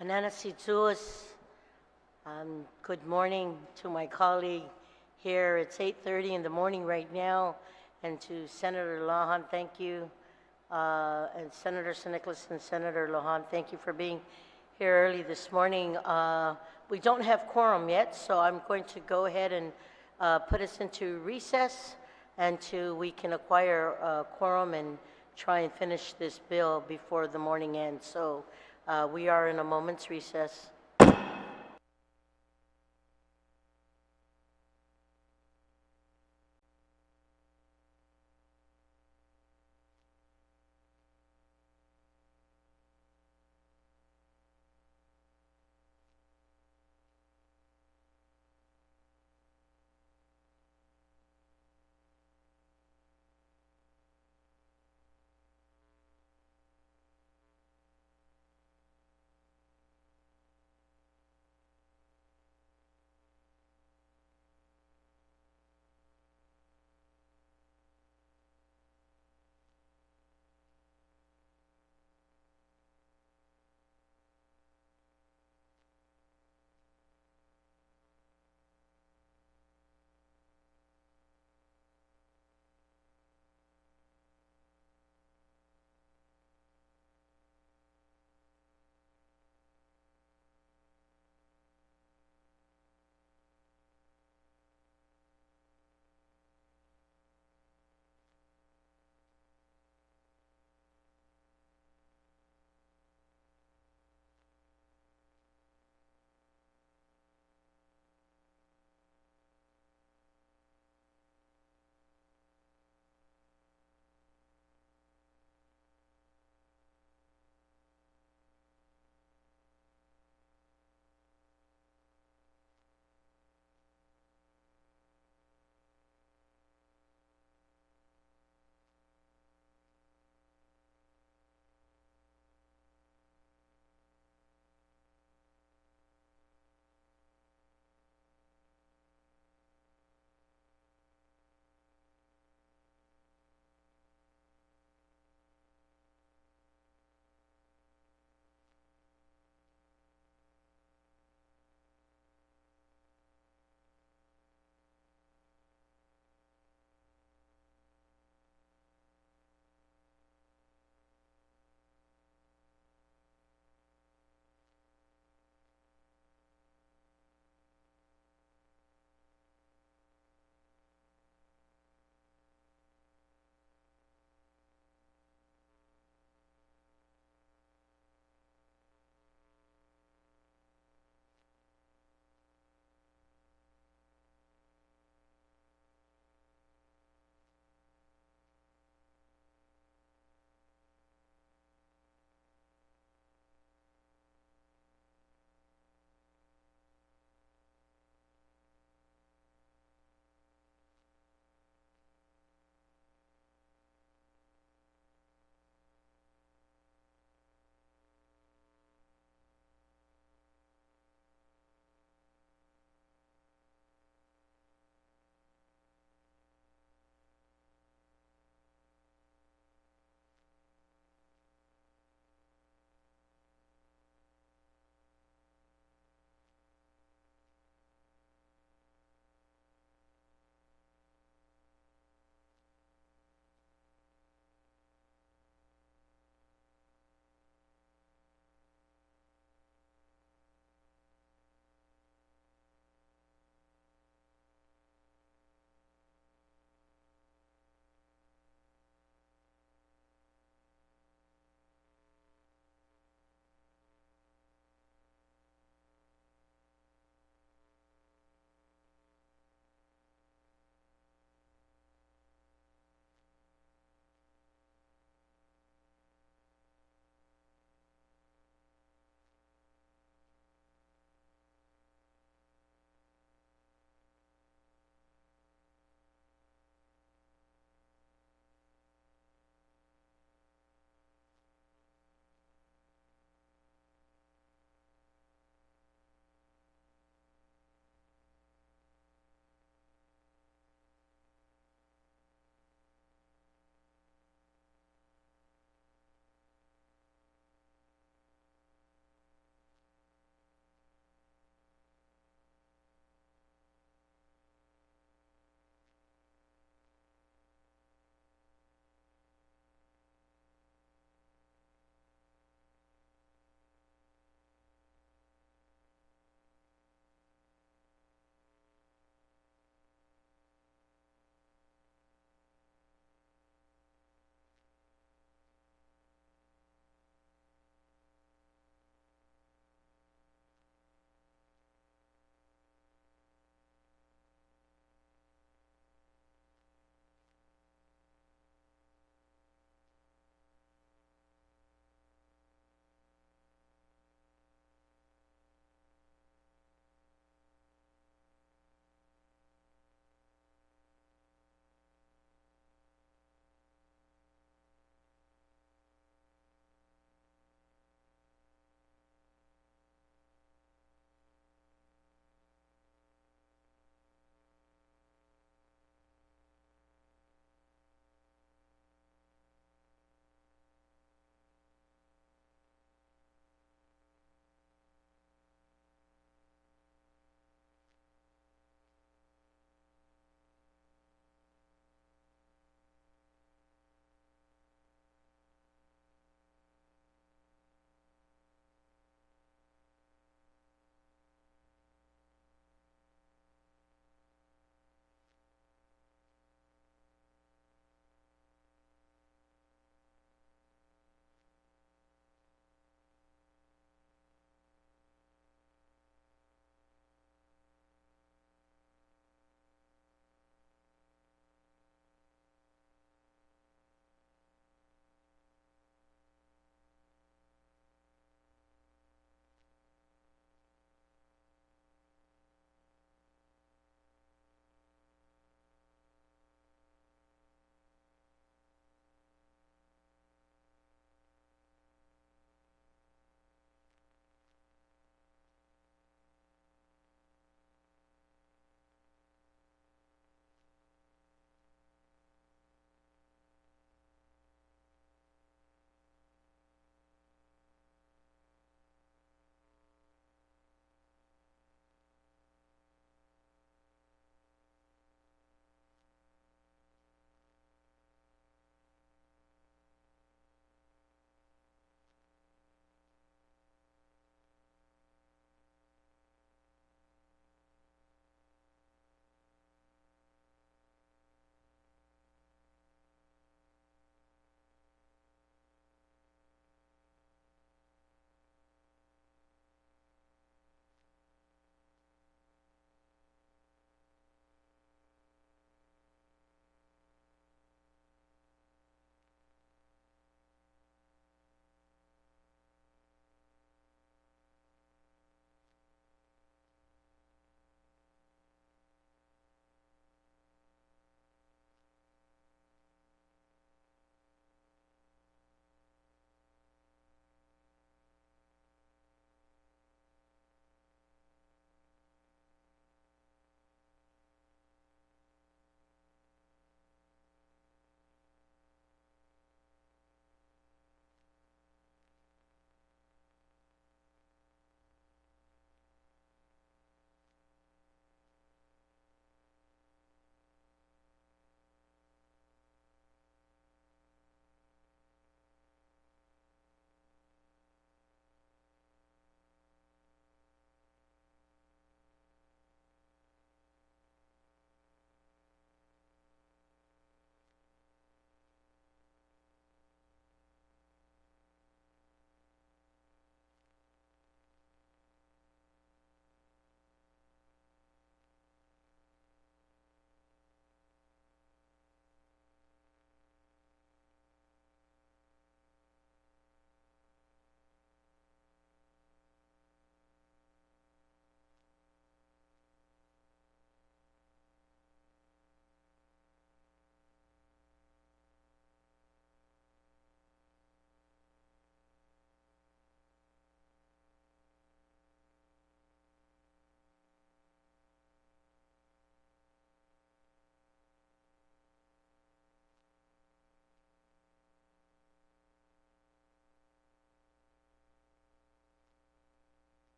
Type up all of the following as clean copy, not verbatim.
Ananasizuos, good morning to my colleague here. It's 8:30 in the morning right now, and to Senator Lohan, thank you, and Senator San Nicolas and Senator Lohan, thank you for being here early this morning. We don't have quorum yet, so I'm going to go ahead and put us into recess until we can acquire a quorum and try and finish this bill before the morning ends. So we are in a moment's recess.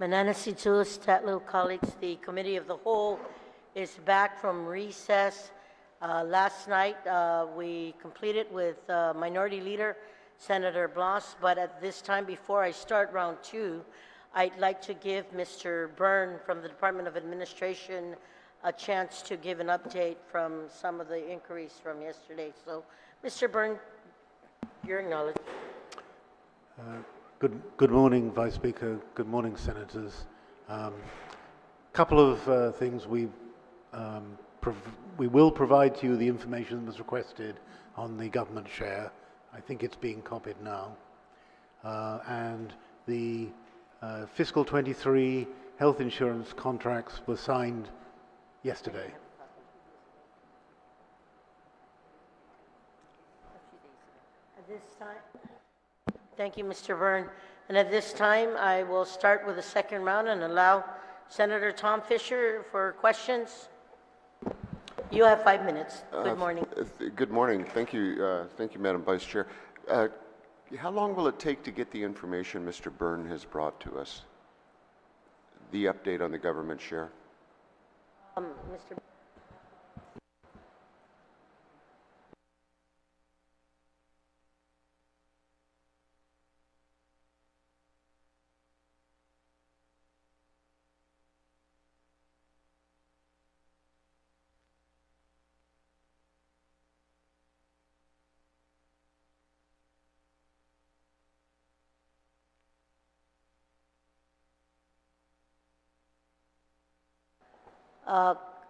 Mananasitus, Tatlo colleagues, the Committee of the Whole is back from recess. Last night, we completed with Minority Leader Senator Blas, but at this time, before I start round two, I'd like to give Mr. Byrne from the Department of Administration a chance to give an update from some of the inquiries from yesterday. So, Mr. Byrne, you're acknowledged. Good morning, Vice Speaker. Good morning, Senators. Couple of things. We will provide to you the information that was requested on the government share. I think it's being copied now. And the fiscal 23 health insurance contracts were signed yesterday. At this time, thank you, Mr. Byrne. And at this time, I will start with the second round and allow Senator Tom Fisher for questions. You have 5 minutes. Good morning. Good morning. Thank you, Madam Vice Chair. How long will it take to get the information Mr. Byrne has brought to us? The update on the government share? Mr.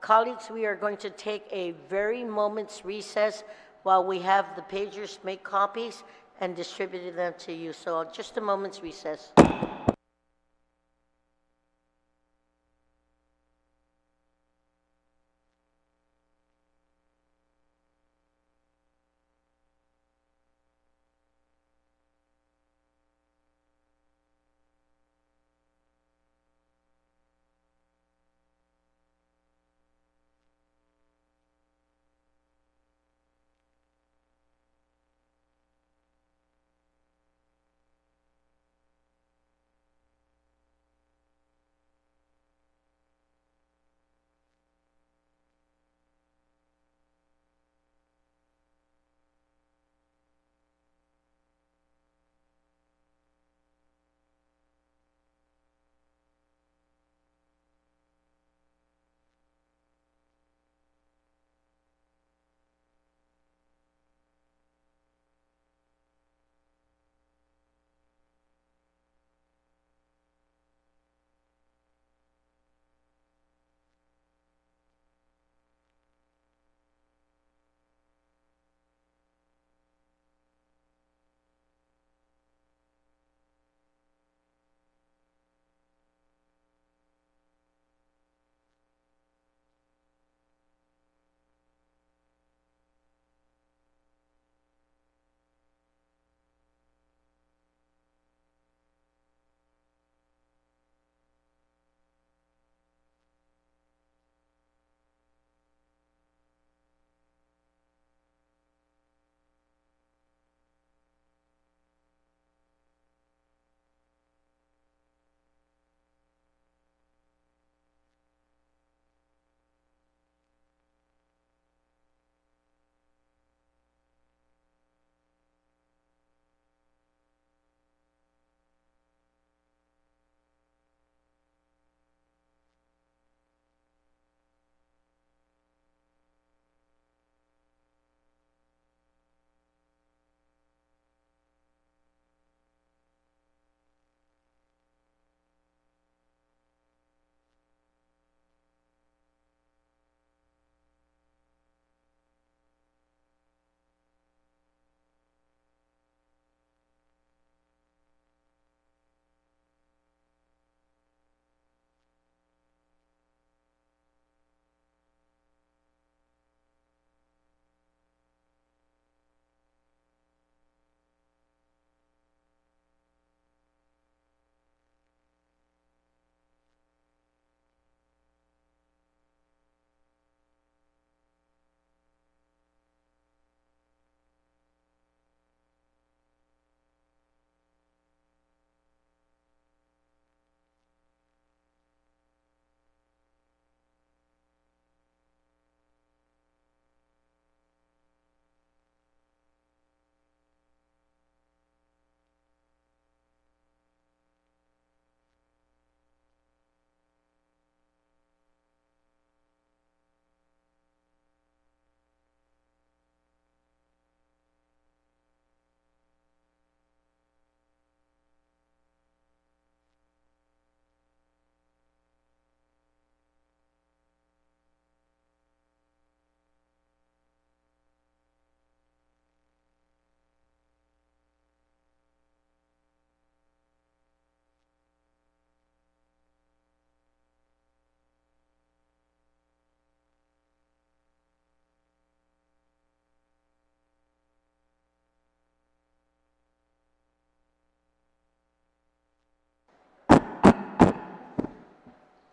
Colleagues, we are going to take a very moment's recess while we have the pagers make copies and distribute them to you. So just a moment's recess.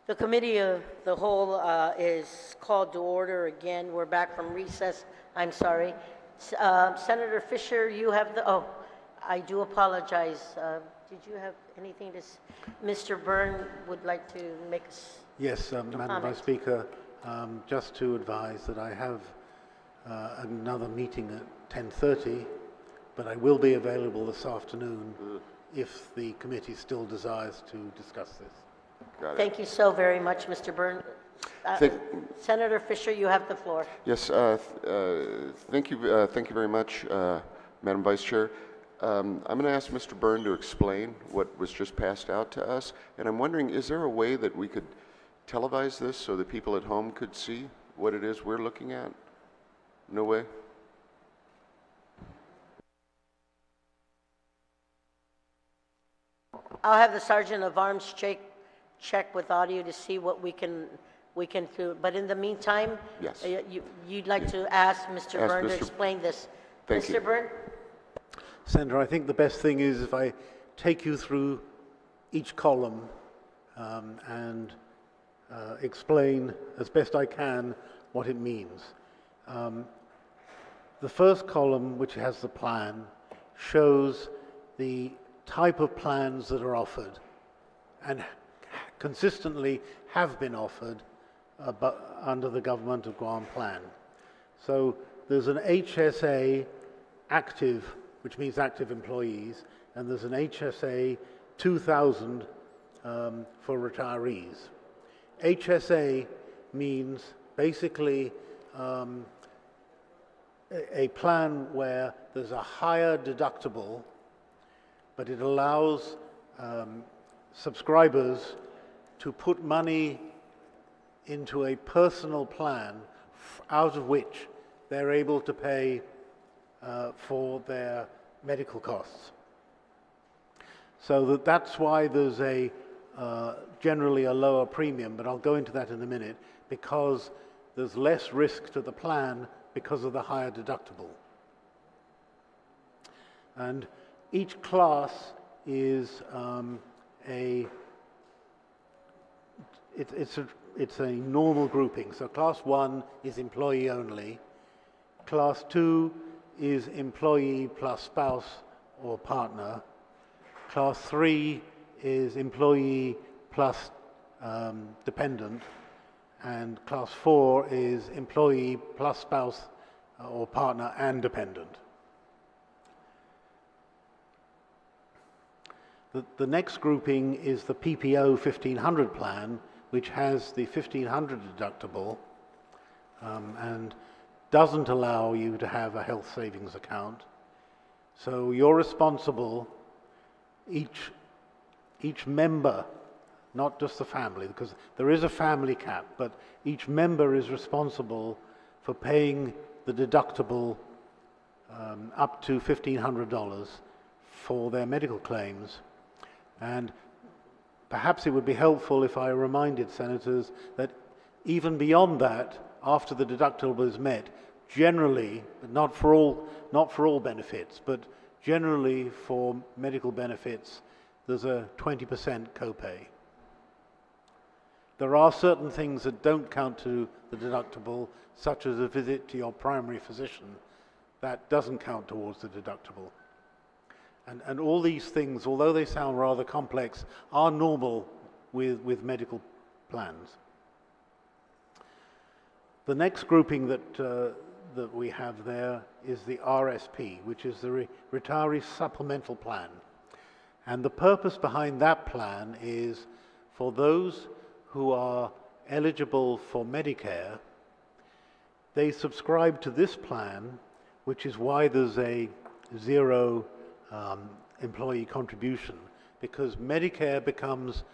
The committee of the whole is called to order again. We're back from recess. I'm sorry. Senator Fisher, you have the, oh, I do apologize. Did you have anything to, Mr. Byrne would like to make us? Yes, Madam comment. Vice Speaker, just to advise that I have another meeting at 10:30, but I will be available this afternoon if the committee still desires to discuss this. Got it. Thank you so very much, Mr. Byrne. Senator Fisher, you have the floor. Yes, thank you very much, Madam Vice Chair. I'm going to ask Mr. Byrne to explain what was just passed out to us, and I'm wondering, is there a way that we could televise this so that people at home could see what it is we're looking at? No way? I'll have the Sergeant of Arms check with audio to see what we can do. But in the meantime, Yes. You'd like to ask Mr. Ask Byrne to Mr. explain this. Thank you. Mr. Byrne? Senator, I think the best thing is if I take you through each column and explain as best I can what it means. The first column, which has the plan, shows the type of plans that are offered and consistently have been offered under the Government of Guam plan. So there's an HSA active, which means active employees, and there's an HSA 2000 for retirees. HSA means basically a plan where there's a higher deductible, but it allows subscribers to put money into a personal plan out of which they're able to pay for their medical costs. So that's why there's generally a lower premium, but I'll go into that in a minute, because there's less risk to the plan because of the higher deductible. And each class is it's a normal grouping. So class 1 is employee only. Class 2 is employee plus spouse or partner. Class 3 is employee plus dependent. And class 4 is employee plus spouse or partner and dependent. The next grouping is the PPO 1500 plan, which has the 1500 deductible and doesn't allow you to have a health savings account. So you're responsible, each member, not just the family, because there is a family cap, but each member is responsible for paying the deductible up to $1,500 for their medical claims. And perhaps it would be helpful if I reminded senators that even beyond that, after the deductible is met, generally, not for all benefits, but generally for medical benefits, there's a 20% copay. There are certain things that don't count to the deductible, such as a visit to your primary physician. That doesn't count towards the deductible. And all these things, although they sound rather complex, are normal with medical plans. The next grouping that we have there is the RSP, which is the Retiree Supplemental Plan. And the purpose behind that plan is for those who are eligible for Medicare, they subscribe to this plan, which is why there's a zero employee contribution, because Medicare becomes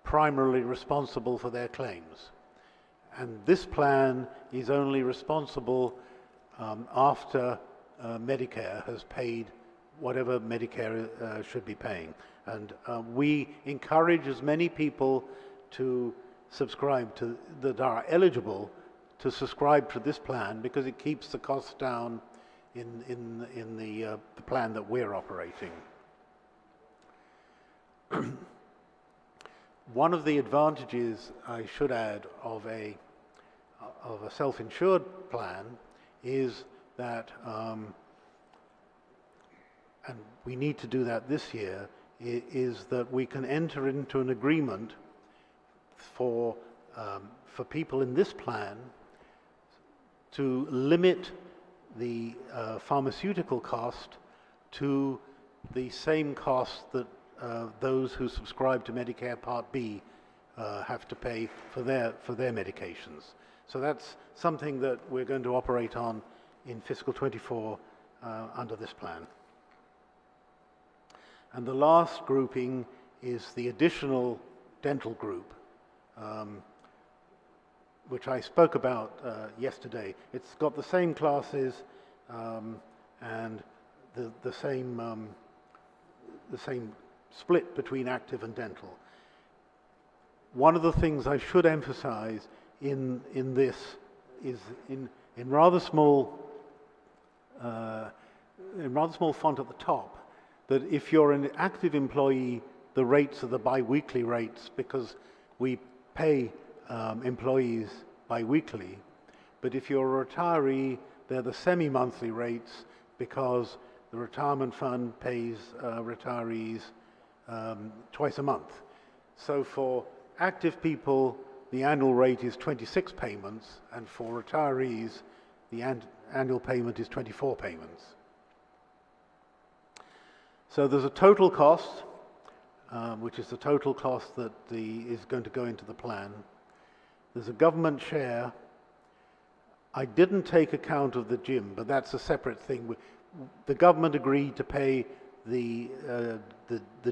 primarily responsible for their claims. And this plan is only responsible after Medicare has paid whatever Medicare should be paying. And we encourage as many people to subscribe to that are eligible to subscribe to this plan, because it keeps the costs down in the plan that we're operating. One of the advantages, I should add, of a self-insured plan is that, and we need to do that this year, is that we can enter into an agreement for people in this plan to limit the pharmaceutical cost to the same cost that those who subscribe to Medicare Part B have to pay for their medications. So that's something that we're going to operate on in fiscal 24 under this plan. And the last grouping is the additional dental group, which I spoke about yesterday. It's got the same classes and the same split between active and dental. One of the things I should emphasize in this is in rather small font at the top, that if you're an active employee, the rates are the bi-weekly rates because we pay employees bi-weekly. But if you're a retiree, they're the semi-monthly rates because the retirement fund pays retirees twice a month. So for active people, the annual rate is 26 payments, and for retirees, the annual payment is 24 payments. So there's a total cost, which is the total cost that is going to go into the plan. There's a government share. I didn't take account of the gym, but that's a separate thing. The government agreed to pay the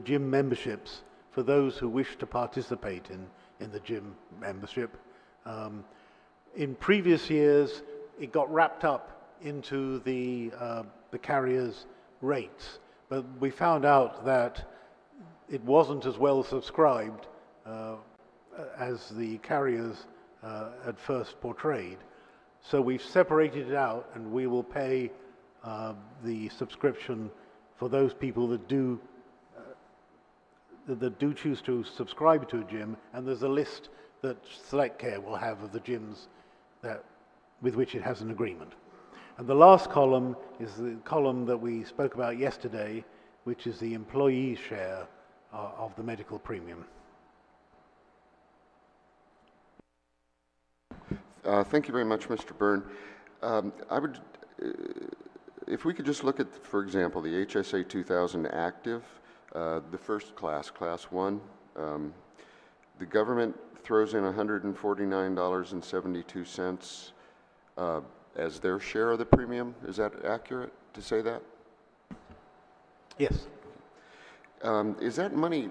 gym memberships for those who wish to participate in the gym membership. In previous years, it got wrapped up into the carriers' rates, but we found out that it wasn't as well subscribed as the carriers had first portrayed. So we've separated it out, and we will pay the subscription for those people that do choose to subscribe to a gym, and there's a list that Select Care will have of the gyms with which it has an agreement. And the last column is the column that we spoke about yesterday, which is the employee share of the medical premium. Thank you very much, Mr. Byrne. I would, if we could just look at, for example, the HSA 2000 active, the first class, class 1, the government throws in $149.72 as their share of the premium. Is that accurate to say that? Yes. Is that money,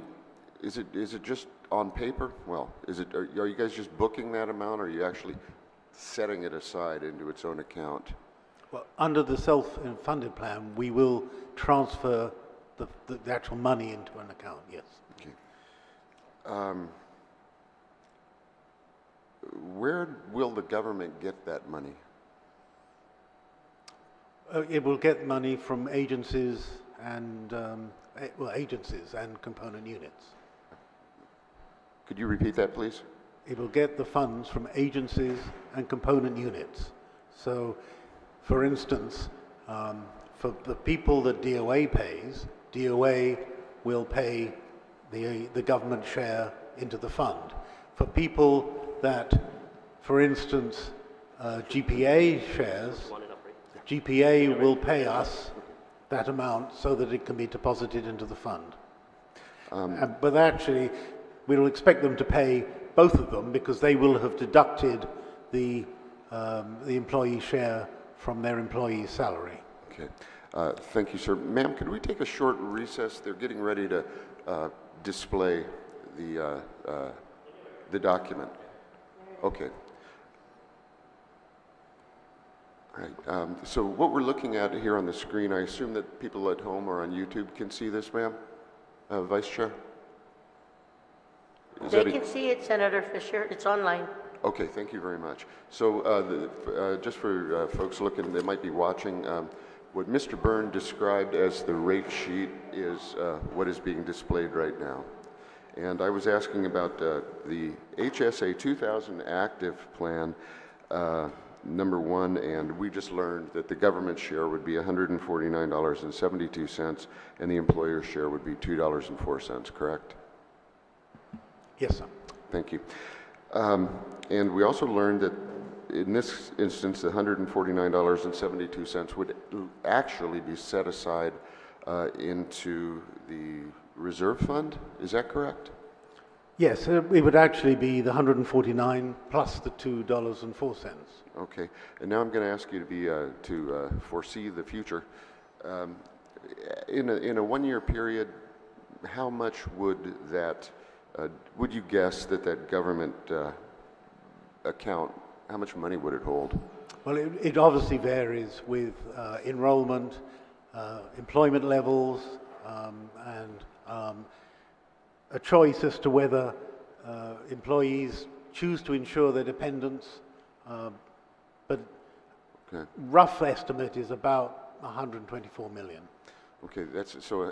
is it just on paper? Well, are you guys just booking that amount, or are you actually setting it aside into its own account? Well, under the self-funded plan, we will transfer the actual money into an account, yes. Okay. Where will the government get that money? It will get money from agencies and component units. Could you repeat that, please? It will get the funds from agencies and component units. So, for instance, for the people that DOA pays, DOA will pay the government share into the fund. For people that, for instance, GPA shares, GPA will pay us that amount so that it can be deposited into the fund. But actually, we'll expect them to pay both of them because they will have deducted the employee share from their employee's salary. Okay. Thank you, sir. Ma'am, could we take a short recess? They're getting ready to display the document. Okay. All right. So what we're looking at here on the screen, I assume that people at home or on YouTube can see this, ma'am? Vice Chair? They can see it, Senator Fisher. It's online. Okay, thank you very much. So just for folks looking, they might be watching, what Mr. Byrne described as the rate sheet is what is being displayed right now. And I was asking about the HSA 2000 active plan, number one, and we just learned that the government share would be $149.72, and the employer share would be $2.04, correct? Yes, sir. Thank you. And we also learned that in this instance, the $149.72 would actually be set aside into the reserve fund. Is that correct? Yes, it would actually be the 149 plus the $2.04. Okay. And now I'm going to ask you to foresee the future. In a one-year period, how much would that would you guess that government account, how much money would it hold? Well, it obviously varies with enrollment, employment levels, and a choice as to whether employees choose to insure their dependents. But Okay. rough estimate is about 124 million. Okay, that's so.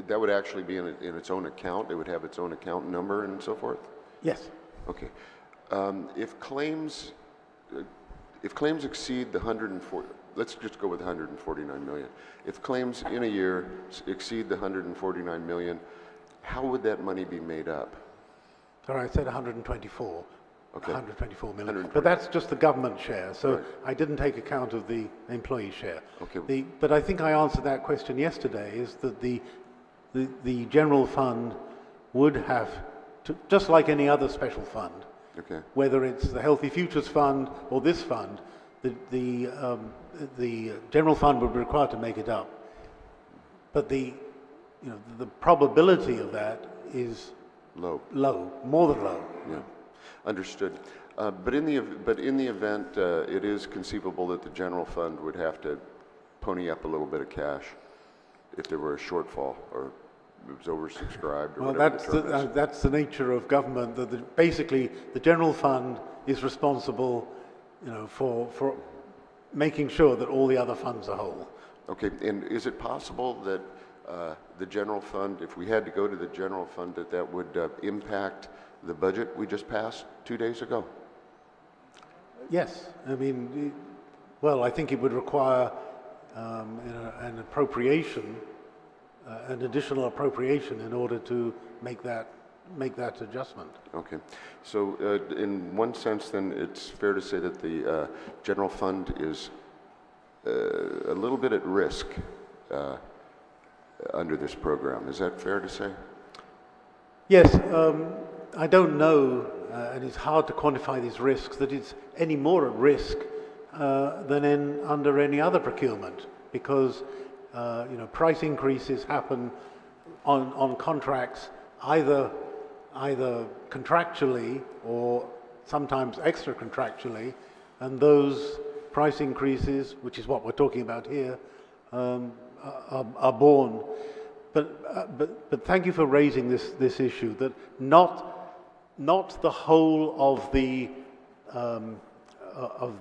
That would actually be in its own account. It would have its own account number and so forth. Yes. Okay. If claims exceed the 140, let's just go with 149 million. If claims in a year exceed the 149 million, how would that money be made up? Sorry, I said 124. Okay. 124 million. 120. But that's just the government share, so Right. I didn't take account of the employee share. Okay. But I think I answered that question yesterday, is that the general fund would have to, just like any other special fund, Okay. whether it's the Healthy Futures Fund or this fund, the general fund would be required to make it up. But the probability of that is Low. low, more than low. Yeah. Understood. But in the event, it is conceivable that the general fund would have to pony up a little bit of cash if there were a shortfall or it was oversubscribed or Well, whatever. that's the nature of government. Basically, the general fund is responsible, for making sure that all the other funds are whole. Okay. And is it possible that the general fund, if we had to go to the general fund, that would impact the budget we just passed 2 days ago? Yes, I mean, I think it would require an appropriation, an additional appropriation, in order to make that adjustment. Okay. So in one sense, then, it's fair to say that the general fund is a little bit at risk under this program. Is that fair to say? Yes, I don't know, and it's hard to quantify these risks, that it's any more at risk than under any other procurement, because price increases happen on contracts either contractually or sometimes extra contractually, and those price increases, which is what we're talking about here, are borne. But thank you for raising this issue, that not the whole of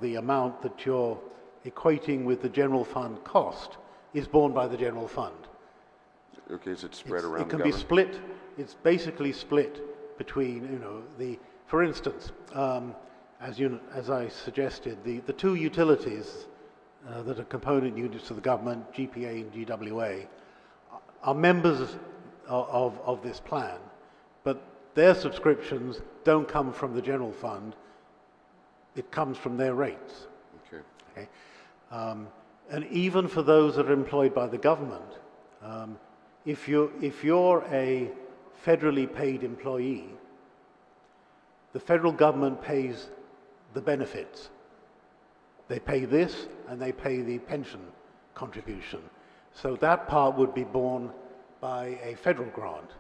the amount that you're equating with the general fund cost is borne by the general fund. Okay, is it spread around It can the be government? split. It's basically split between, for instance, as I suggested, the two utilities that are component units of the government, GPA and GWA, are members of this plan, but their subscriptions don't come from the general fund. It comes from their rates. Okay. And even for those that are employed by the government, if you're a federally paid employee, the federal government pays the benefits. They pay this and they pay the pension contribution. So that part would be borne by a federal grant.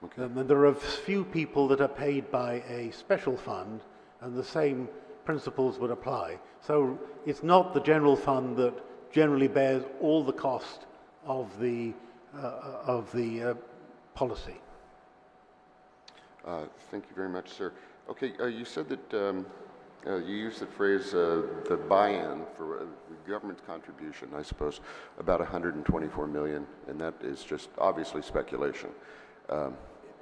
Okay. And then there are a few people that are paid by a special fund, and the same principles would apply. So it's not the general fund that generally bears all the cost of the policy. Thank you very much, sir. Okay, you said that you used the phrase the buy-in for the government contribution, I suppose, about 124 million, and that is just obviously speculation.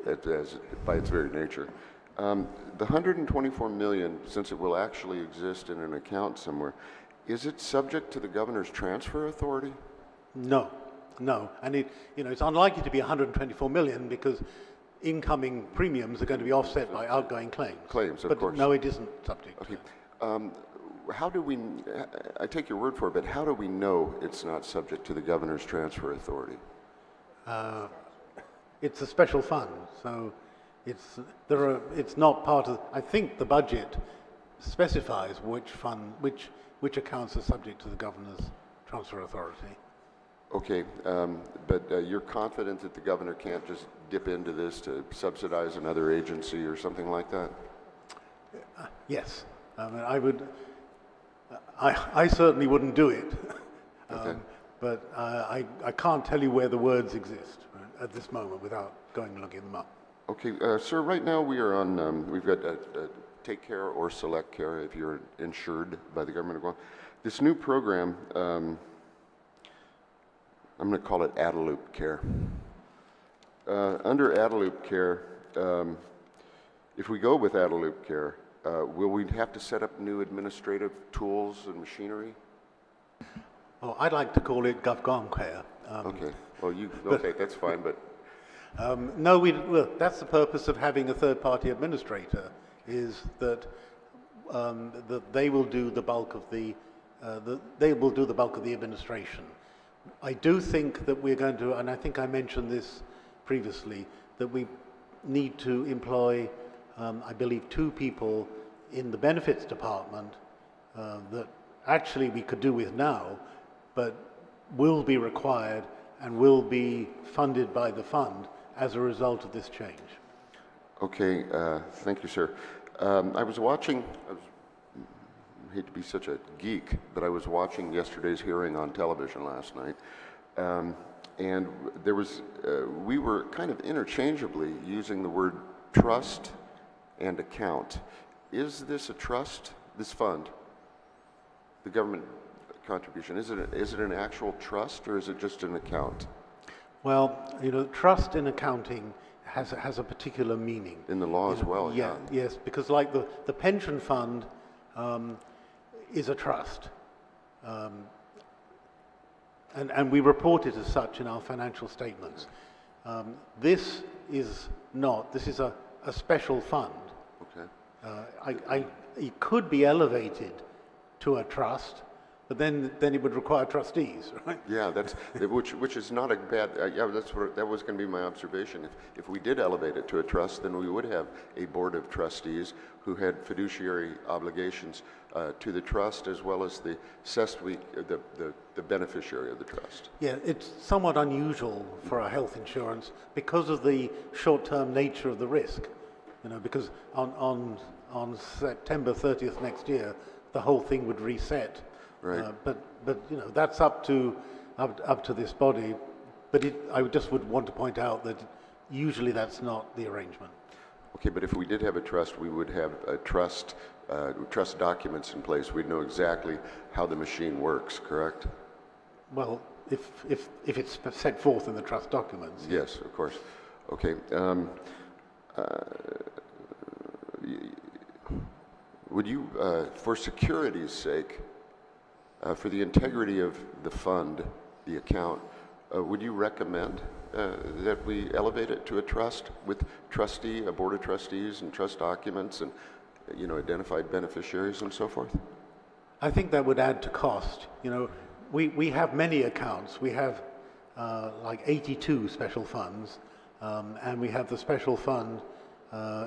by its very nature. The 124 million, since it will actually exist in an account somewhere, is it subject to the governor's transfer authority? No, no. And it's unlikely to be 124 million because incoming premiums are going to be offset by outgoing claims. Claims, of but course. No, it isn't subject. Okay. How do we, I take your word for it, but how do we know it's not subject to the governor's transfer authority? It's a special fund, so it's not part of. I think the budget specifies which accounts are subject to the governor's transfer authority. Okay, but you're confident that the governor can't just dip into this to subsidize another agency or something like that? Yes, I mean, I would. I certainly wouldn't do it, Okay. but I can't tell you where the words exist at this moment without going and looking them up. Okay, sir, right now we are on, we've got Take Care or Select Care if you're insured by the government of Guam. This new program, I'm going to call it Adeloop Care. Under Adeloop Care, if we go with Adeloop Care, will we have to set up new administrative tools and machinery? Oh, I'd like to call it GovGuam Care. Okay, well, okay, that's fine, but No, well, that's the purpose of having a third-party administrator, is that that they will do the bulk of the administration. I do think that we're going to, and I think I mentioned this previously, that we need to employ, I believe, 2 people in the benefits department that actually we could do with now, but will be required and will be funded by the fund as a result of this change. okay, thank you, sir. I hate to be such a geek, but I was watching yesterday's hearing on television last night, and there was, we were kind of interchangeably using the word trust and account. Is this a trust, this fund, the government contribution, is it an actual trust or is it just an account? Well, trust in accounting has a particular meaning. In the law as well, yeah. Yes, because like the pension fund is a trust. And we report it as such in our financial statements. This is not, this is a special fund. Okay. It could be elevated to a trust, but then it would require trustees, right? Yeah, that's which is not a bad. Yeah, that was going to be my observation. If we did elevate it to a trust, then we would have a board of trustees who had fiduciary obligations to the trust as well as the the beneficiary of the trust. Yeah, it's somewhat unusual for our health insurance because of the short-term nature of the risk. Because on September 30th next year, the whole thing would reset. Right. But that's up to this body. But I just would want to point out that usually that's not the arrangement. Okay, but if we did have a trust, we would have a trust documents in place. We'd know exactly how the machine works. Correct? Well, if it's set forth in the trust documents. Yes, of course. Okay. Would you, for security's sake, for the integrity of the fund, the account, would you recommend that we elevate it to a trust with a board of trustees and trust documents and, identified beneficiaries and so forth? I think that would add to cost. We have many accounts. We have like 82 special funds, and we have the special fund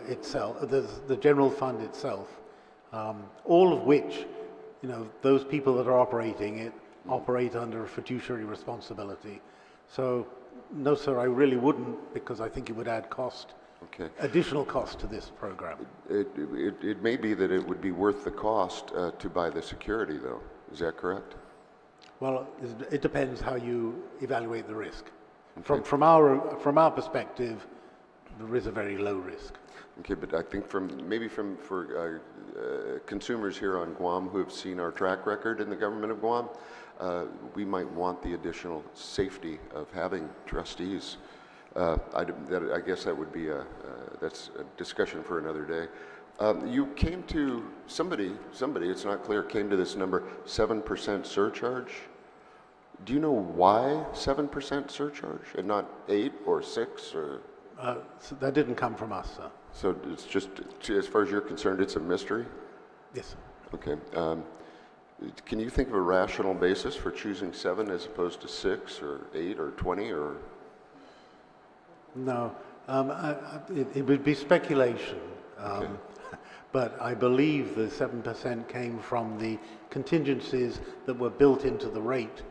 itself, the general fund itself, all of which, those people that are operating it operate under a fiduciary responsibility. So, no, sir, I really wouldn't, because I think it would add cost, additional cost to this program. It may be that it would be worth the cost to buy the security, though. Is that correct? Well, it depends how you evaluate the risk. Okay. From our perspective, there is a very low risk. Okay, but I think for consumers here on Guam who have seen our track record in the government of Guam, we might want the additional safety of having trustees I guess that would be that's a discussion for another day. You came to, somebody, it's not clear, came to this number, 7% surcharge. Do you know why 7% surcharge and not 8 or 6 or? So that didn't come from us, sir. So it's just, as far as you're concerned, it's a mystery? Yes. Okay. Can you think of a rational basis for choosing 7 as opposed to 6 or 8 or 20 or? No, it would be speculation, Okay. but I believe the 7% came from the contingencies that were built into the rate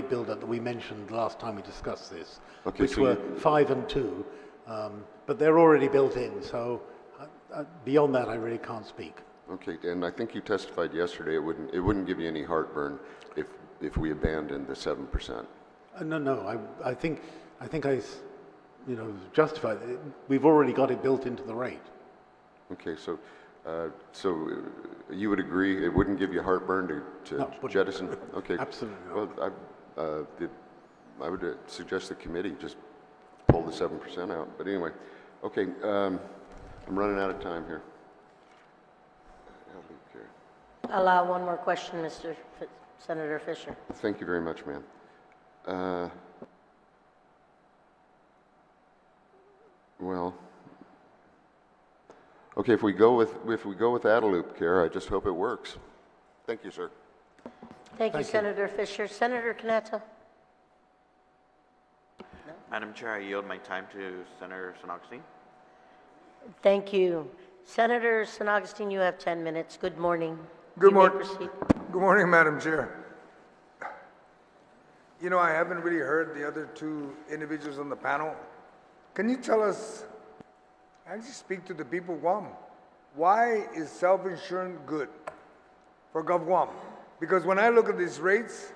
buildup that we mentioned last time we discussed this, Okay, which so were 5 and 2, but they're already built in, so beyond that I really can't speak. Okay, and I think you testified yesterday it wouldn't give you any heartburn if we abandoned the 7%. No, I think I justified it. We've already got it built into the rate. Okay, so you would agree it wouldn't give you heartburn to No, jettison? Okay. Absolutely not. Well, I would suggest the committee just pull the 7% out. But anyway, okay, I'm running out of time here. Allow one more question, Senator Fisher. Thank you very much, ma'am. Well, okay, if we go with Adeloop care, I just hope it works. Thank you, sir. Thank you, Thank you. Senator Fisher. Senator Canetta? Madam Chair, I yield my time to Senator San Augustine. Thank you. Senator San Augustine, you have 10 minutes. Good morning. Good You may morning. proceed. Good morning, Madam Chair. You know, I haven't really heard the other two individuals on the panel. Can you tell us, actually speak to the people of Guam, why is self-insurance good for Gov Guam? Because when I look at these rates,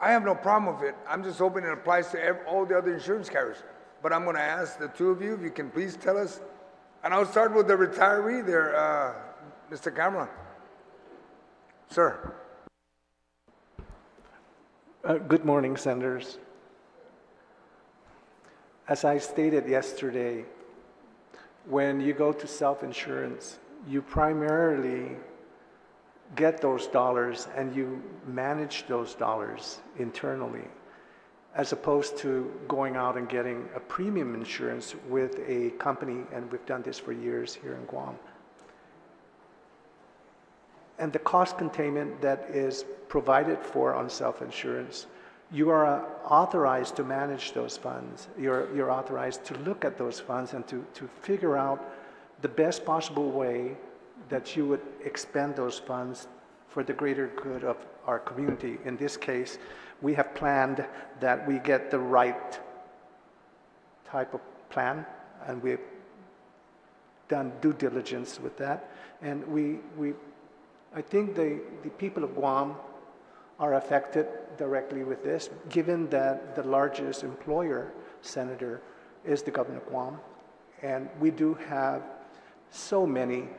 I have no problem with it. I'm just hoping it applies to all the other insurance carriers. But I'm going to ask the two of you if you can please tell us. And I'll start with the retiree there, Mr. Cameron. Sir. Good morning, Senators. As I stated yesterday, when you go to self-insurance, you primarily get those dollars and you manage those dollars internally, as opposed to going out and getting a premium insurance with a company, and we've done this for years here in Guam. And the cost containment that is provided for on self-insurance, you are authorized to manage those funds. You're authorized to look at those funds and to figure out the best possible way that you would expend those funds for the greater good of our community. In this case, we have planned that we get the right type of plan, and we've done due diligence with that. And I think the people of Guam are affected directly with this, given that the largest employer, Senator, is the government of Guam. And we do have so many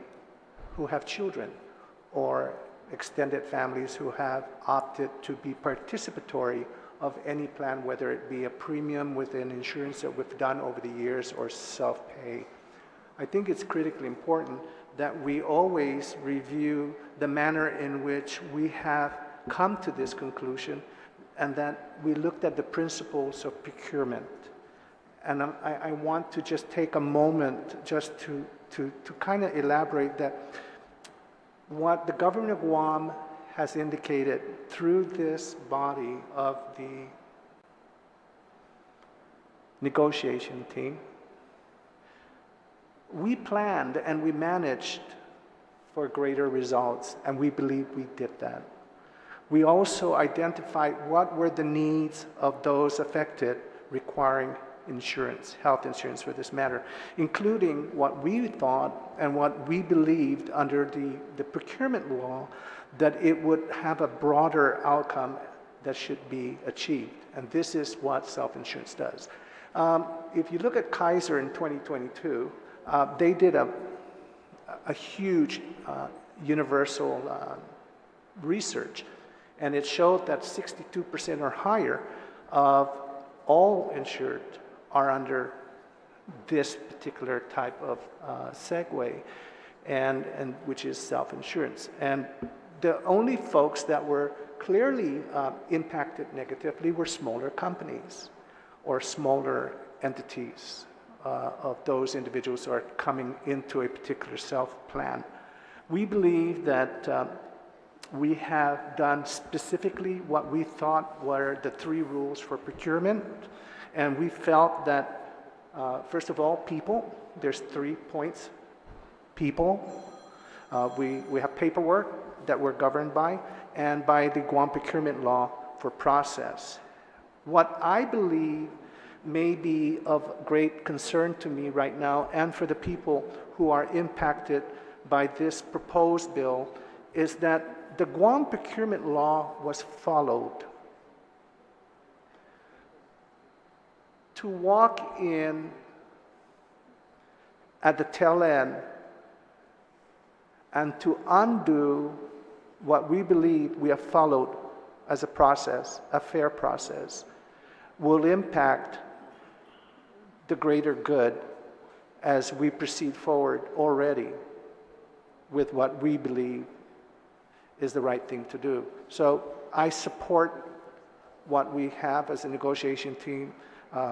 who have children or extended families who have opted to be participatory of any plan, whether it be a premium within insurance that we've done over the years or self-pay. I think it's critically important that we always review the manner in which we have come to this conclusion, and that we looked at the principles of procurement. And I want to just take a moment just to kind of elaborate that what the government of Guam has indicated through this body of the negotiation team, we planned and we managed for greater results, and we believe we did that. We also identified what were the needs of those affected requiring insurance, health insurance for this matter, including what we thought and what we believed under the procurement law, that it would have a broader outcome that should be achieved. And this is what self-insurance does. If you look at Kaiser in 2022, they did a huge universal research, and it showed that 62% or higher of all insured are under this particular type of segue, and which is self-insurance. And the only folks that were clearly impacted negatively were smaller companies or smaller entities of those individuals who are coming into a particular self-plan. We believe that we have done specifically what we thought were the 3 rules for procurement, and we felt that, first of all, people, there's 3 points. People, we have paperwork that we're governed by, and by the Guam procurement law for process. What I believe may be of great concern to me right now and for the people who are impacted by this proposed bill is that the Guam procurement law was followed. To walk in at the tail end and to undo what we believe we have followed as a process, a fair process, will impact the greater good as we proceed forward already with what we believe is the right thing to do. So I support what we have as a negotiation team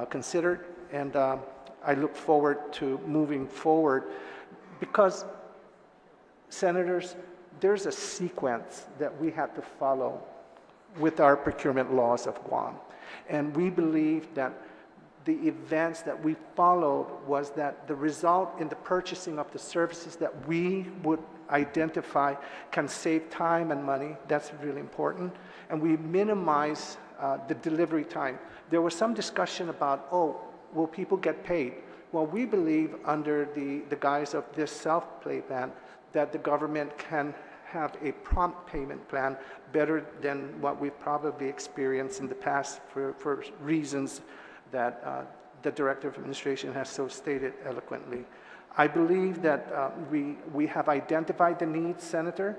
considered, and I look forward to moving forward because, Senators, there's a sequence that we have to follow with our procurement laws of Guam. And we believe that the events that we followed was that the result in the purchasing of the services that we would identify can save time and money. That's really important. And we minimize the delivery time. There was some discussion about, will people get paid? Well, we believe under the guise of this self-pay plan that the government can have a prompt payment plan better than what we've probably experienced in the past for reasons that the Director of Administration has so stated eloquently. I believe that we have identified the needs, Senator,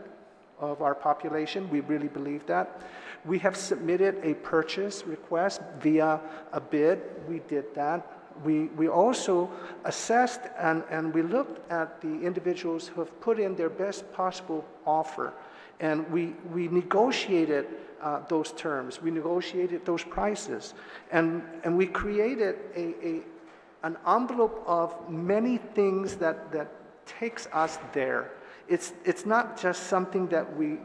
of our population. We really believe that. We have submitted a purchase request via a bid. We did that. We also assessed and we looked at the individuals who have put in their best possible offer, and we negotiated those terms, we negotiated those prices, and we created an envelope of many things that takes us there. It's not just something that we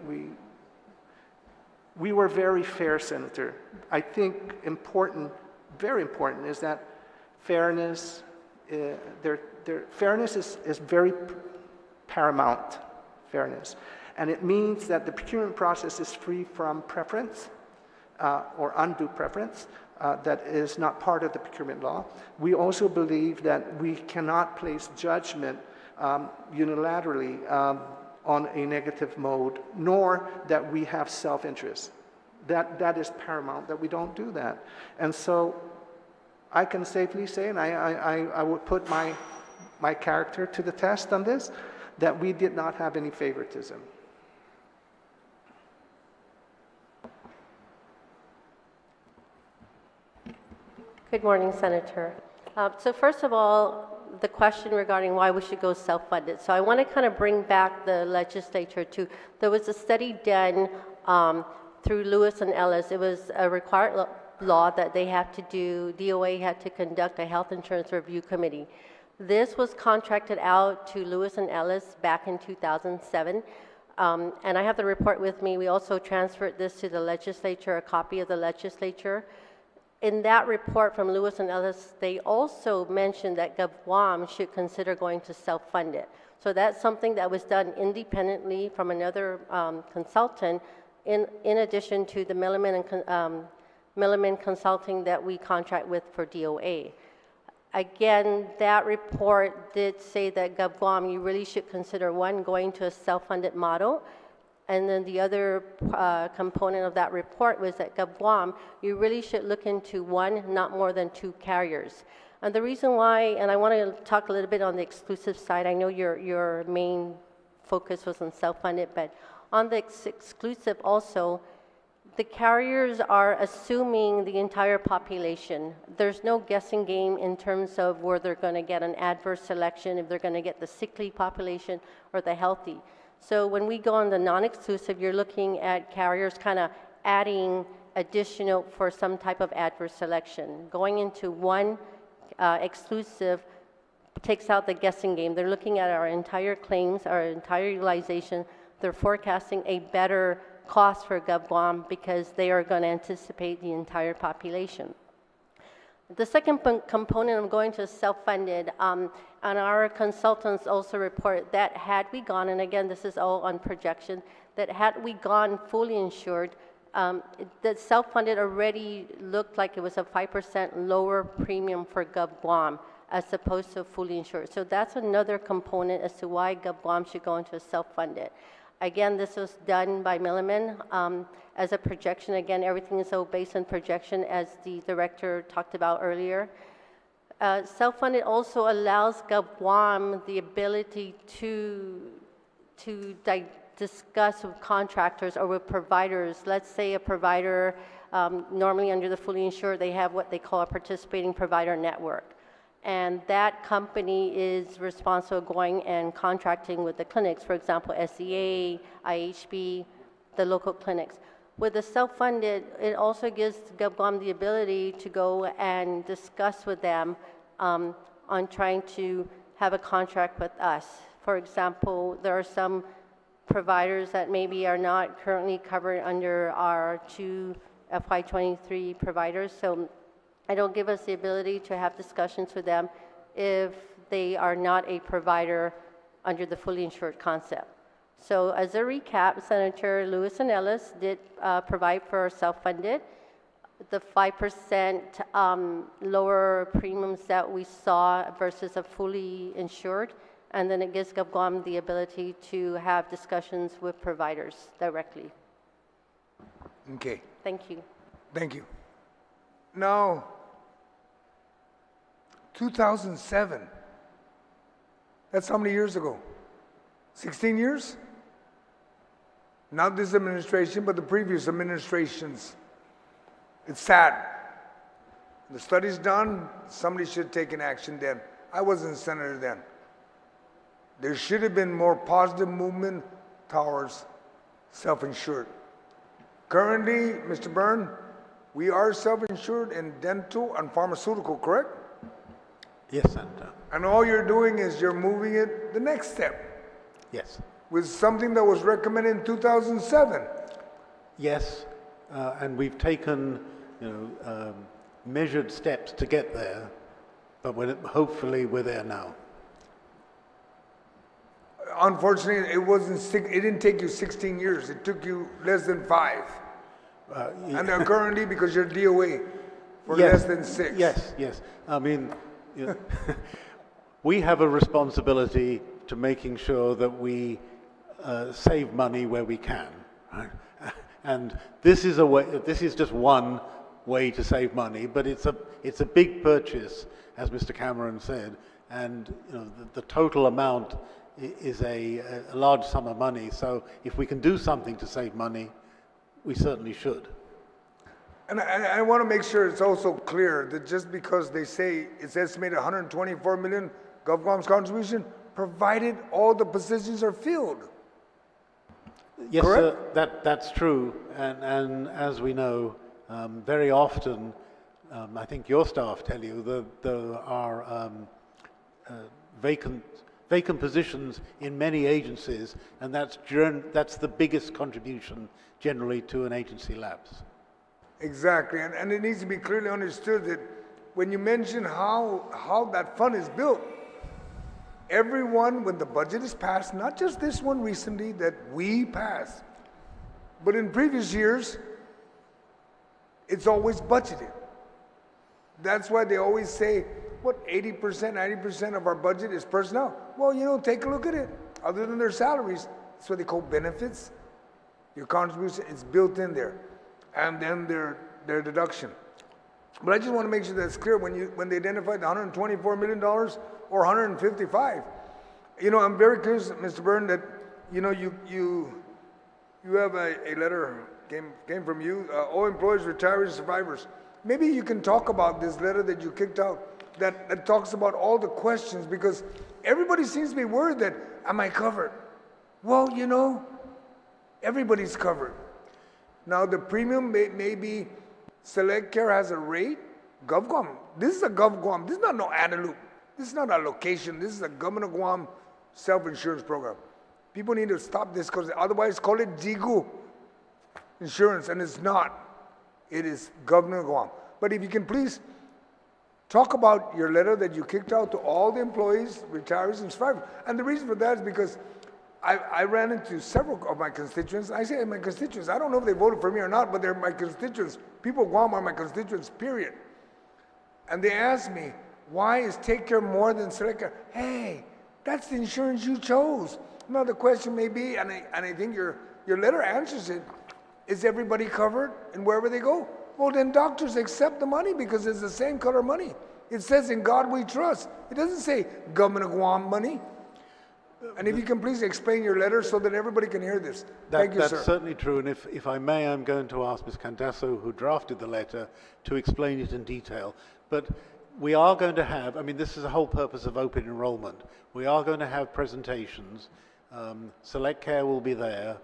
were very fair, Senator. I think very important is that fairness, fairness is very paramount, fairness. And it means that the procurement process is free from preference or undue preference that is not part of the procurement law. We also believe that we cannot place judgment unilaterally on a negative mode, nor that we have self-interest. That is paramount, that we don't do that. And so I can safely say, and I would put my character to the test on this, that we did not have any favoritism. Good morning, Senator. So first of all, the question regarding why we should go self-funded. So I want to kind of bring back the legislature to, there was a study done through Lewis and Ellis. It was a required law that they have to do, DOA had to conduct a health insurance review committee. This was contracted out to Lewis and Ellis back in 2007. And I have the report with me. We also transferred this to the legislature, a copy of the legislature. In that report from Lewis and Ellis, they also mentioned that Guam should consider going to self-funded. So that's something that was done independently from another consultant, in addition to the Milliman Consulting that we contract with for DOA. Again, that report did say that Guam, you really should consider, one, going to a self-funded model, and then the other component of that report was that Guam, you really should look into one, not more than 2 carriers. And the reason why, and I want to talk a little bit on the exclusive side, I know your main focus was on self-funded, but on the exclusive also, The carriers are assuming the entire population. There's no guessing game in terms of where they're going to get an adverse selection, if they're going to get the sickly population or the healthy. So when we go on the non-exclusive, you're looking at carriers kind of adding additional for some type of adverse selection. Going into one exclusive takes out the guessing game. They're looking at our entire claims, our entire utilization. They're forecasting a better cost for GovGuam because they are going to anticipate the entire population. The second component of going to self-funded, and our consultants also report that had we gone, and again, this is all on projection, that had we gone fully insured, that self-funded already looked like it was a 5% lower premium for GovGuam as opposed to fully insured. So that's another component as to why GovGuam should go into a self-funded. Again, this was done by Milliman as a projection. Again, everything is so based on projection, as the director talked about earlier. Self-funded also allows GovGuam the ability to discuss with contractors or with providers. Let's say a provider, normally under the fully insured, they have what they call a participating provider network. And that company is responsible going and contracting with the clinics, for example, SEA, IHB, the local clinics. With the self-funded, it also gives GovGuam the ability to go and discuss with them on trying to have a contract with us. For example, there are some providers that maybe are not currently covered under our two FY23 providers, so it'll give us the ability to have discussions with them if they are not a provider under the fully insured concept. So as a recap, Senator Lewis and Ellis did provide for self-funded. The 5% lower premiums that we saw versus a fully insured, and then it gives GovGuam the ability to have discussions with providers directly. Okay. Thank you. Thank you. Now, 2007, that's how many years ago? 16 years? Not this administration, but the previous administrations. It's sad. The study's done, somebody should take an action then. I wasn't senator then. There should have been more positive movement towards self-insured. Currently, Mr. Byrne, we are self-insured in dental and pharmaceutical, correct? Yes, Senator. And all you're doing is you're moving it the next step Yes. with something that was recommended in 2007. Yes, and we've taken, measured steps to get there, but hopefully we're there now. Unfortunately, it didn't take you 16 years. It took you less than 5. And currently, because you're DOA, for less than 6. Yes. I mean, we have a responsibility to making sure that we save money where we can, right? And this is a way. This is just one way to save money, but it's a big purchase, as Mr. Cameron said, and the total amount is a large sum of money. So if we can do something to save money, we certainly should. And I want to make sure it's also clear that just because they say it's estimated 124 million GovGuam's contribution, provided all the positions are filled. Yes, correct? sir, that's true. And as we know, very often, I think your staff tell you that there are vacant positions in many agencies, and that's the biggest contribution generally to an agency lapse. Exactly, and it needs to be clearly understood that when you mention how that fund is built, everyone, when the budget is passed, not just this one recently that we passed, but in previous years, it's always budgeted. That's why they always say, what, 80%, 90% of our budget is personnel? Well, take a look at it. Other than their salaries, that's what they call benefits. Your contribution is built in there. And then their deduction. But I just want to make sure that's clear when they identified the $124 million or 155. I'm very curious, Mr. Byrne, that you have a letter came from you. All employees, retirees, survivors. Maybe you can talk about this letter that you kicked out that talks about all the questions, because everybody seems to be worried that, am I covered? Well, you know, everybody's covered. Now the premium may be, Select Care has a rate, GovGuam. This is a GovGuam. This is not no Antelope. This is not a location. This is a Government of Guam self-insurance program. People need to stop this, because otherwise call it Jigu insurance, and it's not. It is Government of Guam. But if you can please talk about your letter that you kicked out to all the employees, retirees, and survivors. And the reason for that is because I ran into several of my constituents. I say my constituents, I don't know if they voted for me or not, but they're my constituents. People of Guam are my constituents, period. And they asked me, why is Take Care more than Select Care? Hey, that's the insurance you chose. Now the question may be, and I think your letter answers it, is everybody covered and wherever they go? Well, then doctors accept the money because it's the same color money. It says, in God we trust. It doesn't say Government of Guam money. And if you can please explain your letter so that everybody can hear this. Thank you, sir. That's certainly true, and if I may, I'm going to ask Ms. Candasso, who drafted the letter, to explain it in detail. But we are going to have, I mean, this is the whole purpose of open enrollment. We are going to have presentations. Select Care will be there,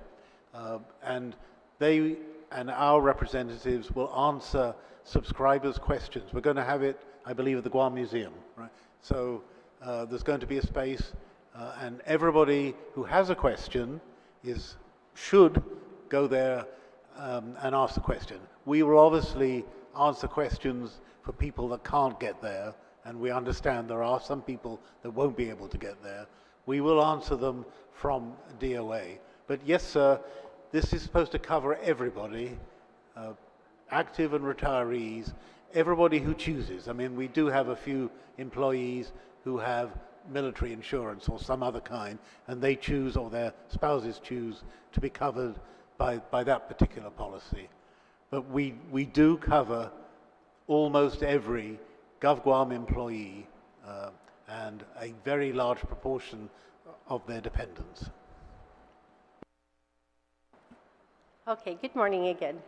and they and our representatives will answer subscribers' questions. We're going to have it, I believe, at the Guam Museum, right? So there's going to be a space, and everybody who has a question should go there and ask the question. We will obviously answer questions for people that can't get there, and we understand there are some people that won't be able to get there. We will answer them from DOA. But yes, sir, this is supposed to cover everybody, active and retirees, everybody who chooses. I mean, we do have a few employees who have military insurance or some other kind, and they choose, or their spouses choose, to be covered by that particular policy. But we do cover almost every GovGuam employee and a very large proportion of their dependents. Okay, good morning again.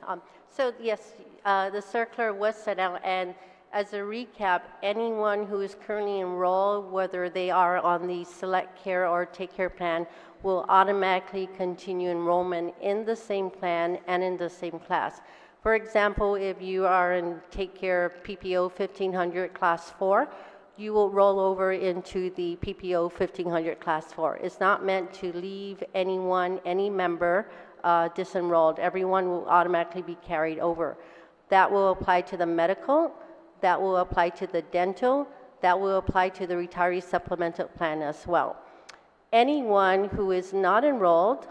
So yes, the circular was sent out, and as a recap, anyone who is currently enrolled, whether they are on the Select Care or Take Care plan, will automatically continue enrollment in the same plan and in the same class. For example, if you are in Take Care PPO 1500 Class 4, you will roll over into the PPO 1500 Class 4. It's not meant to leave any member disenrolled. Everyone will automatically be carried over. That will apply to the medical, that will apply to the dental, that will apply to the retiree supplemental plan as well. Anyone who is not enrolled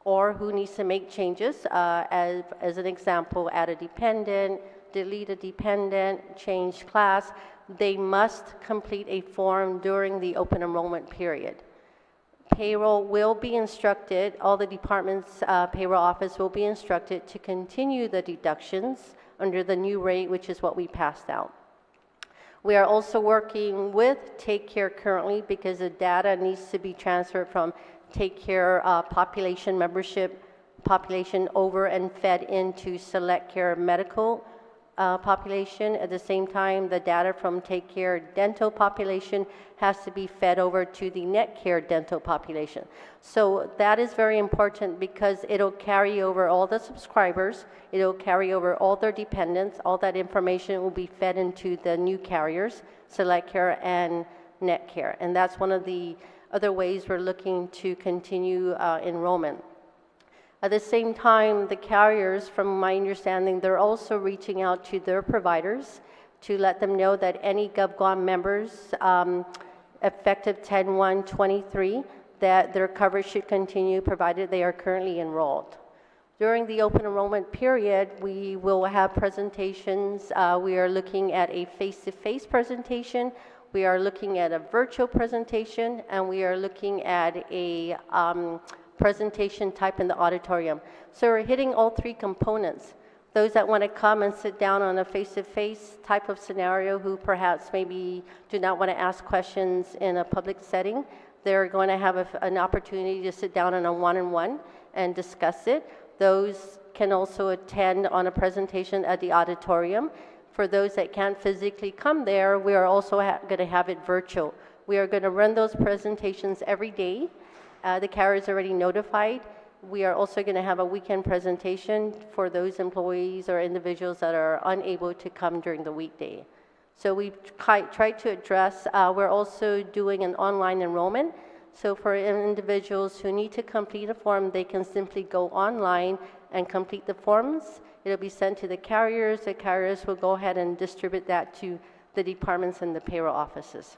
or who needs to make changes, as an example, add a dependent, delete a dependent, change class, they must complete a form during the open enrollment period. Payroll will be instructed, all the department's payroll office will be instructed to continue the deductions under the new rate, which is what we passed out. We are also working with Take Care currently because the data needs to be transferred from Take Care population membership population over and fed into Select Care medical population. At the same time, the data from Take Care dental population has to be fed over to the Net Care dental population. So that is very important because it'll carry over all the subscribers, it'll carry over all their dependents, all that information will be fed into the new carriers, Select Care and Net Care. And that's one of the other ways we're looking to continue enrollment. At the same time, the carriers, from my understanding, they're also reaching out to their providers to let them know that any GovGuam members, effective 10/1/23, that their coverage should continue provided they are currently enrolled. During the open enrollment period, we will have presentations. We are looking at a face-to-face presentation. We are looking at a virtual presentation, and we are looking at a presentation type in the auditorium. So we're hitting all three components. Those that want to come and sit down on a face-to-face type of scenario who perhaps maybe do not want to ask questions in a public setting, they're going to have an opportunity to sit down on a one-on-one and discuss it. Those can also attend on a presentation at the auditorium. For those that can't physically come there, we are also going to have it virtual. We are going to run those presentations every day. The carrier is already notified. We are also going to have a weekend presentation for those employees or individuals that are unable to come during the weekday. So we try to address, we're also doing an online enrollment. So for individuals who need to complete a form, they can simply go online and complete the forms. It'll be sent to the carriers. The carriers will go ahead and distribute that to the departments and the payroll offices.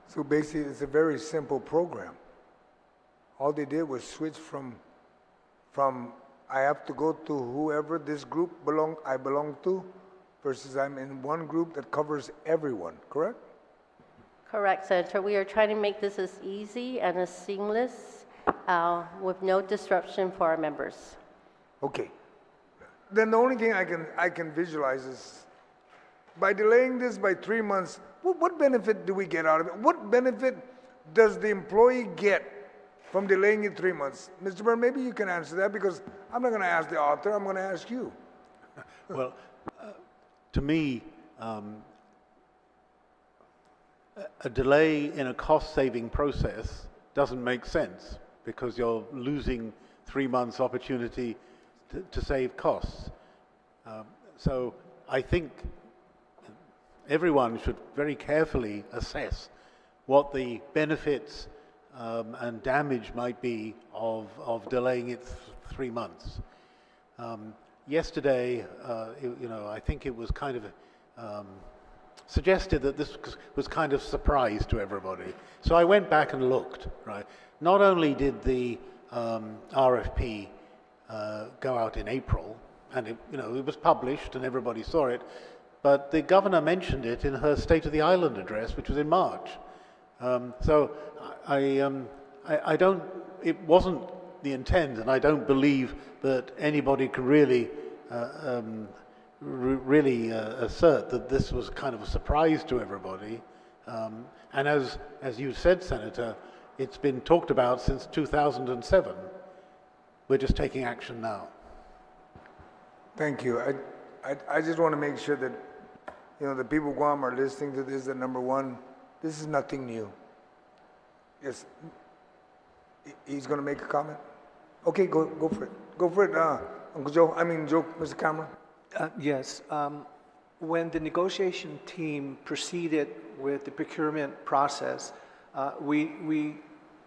So basically, it's a very simple program. All they did was switch from I have to go to whoever this group I belong to, versus I'm in one group that covers everyone, correct? Correct, Senator. We are trying to make this as easy and as seamless with no disruption for our members. Okay. Then the only thing I can visualize is by delaying this by 3 months, what benefit do we get out of it? What benefit does the employee get from delaying it 3 months? Mr. Byrne, maybe you can answer that, because I'm not going to ask the author, I'm going to ask you. Well, to me, a delay in a cost-saving process doesn't make sense, because you're losing 3 months' opportunity to save costs. So I think everyone should very carefully assess what the benefits and damage might be of delaying it 3 months. Yesterday, I think it was kind of suggested that this was kind of surprise to everybody. So I went back and looked, right? Not only did the RFP go out in April, and it was published and everybody saw it, but the governor mentioned it in her State of the Island address, which was in March. So I don't, it wasn't the intent, and I don't believe that anybody can really assert that this was kind of a surprise to everybody. And as you said, Senator, it's been talked about since 2007. We're just taking action now. Thank you. I just want to make sure that the people of Guam are listening to this. That number one, this is nothing new. Yes, he's going to make a comment. Okay, go for it. Go for it, Uncle Joe. Joe, Mr. Cameron. Yes. When the negotiation team proceeded with the procurement process, we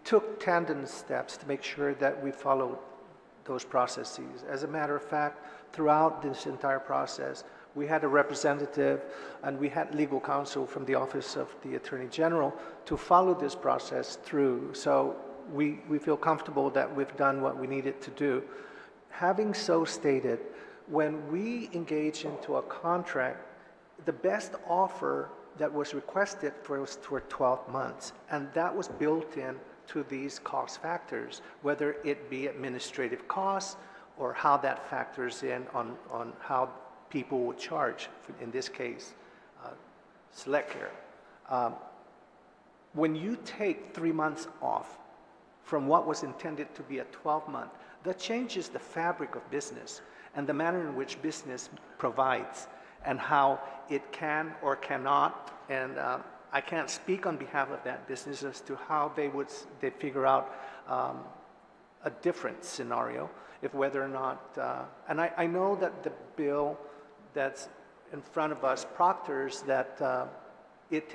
took tandem steps to make sure that we followed those processes. As a matter of fact, throughout this entire process, we had a representative and we had legal counsel from the Office of the Attorney General to follow this process through. So we feel comfortable that we've done what we needed to do. Having so stated, when we engage into a contract, the best offer that was requested was for 12 months, and that was built in to these cost factors, whether it be administrative costs or how that factors in on how people would charge, in this case, Select Care. When you take 3 months off from what was intended to be a 12-month, that changes the fabric of business and the manner in which business provides and how it can or cannot, and I can't speak on behalf of that business as to how they figure out a different scenario, if whether or not, and I know that the bill that's in front of us proctors that it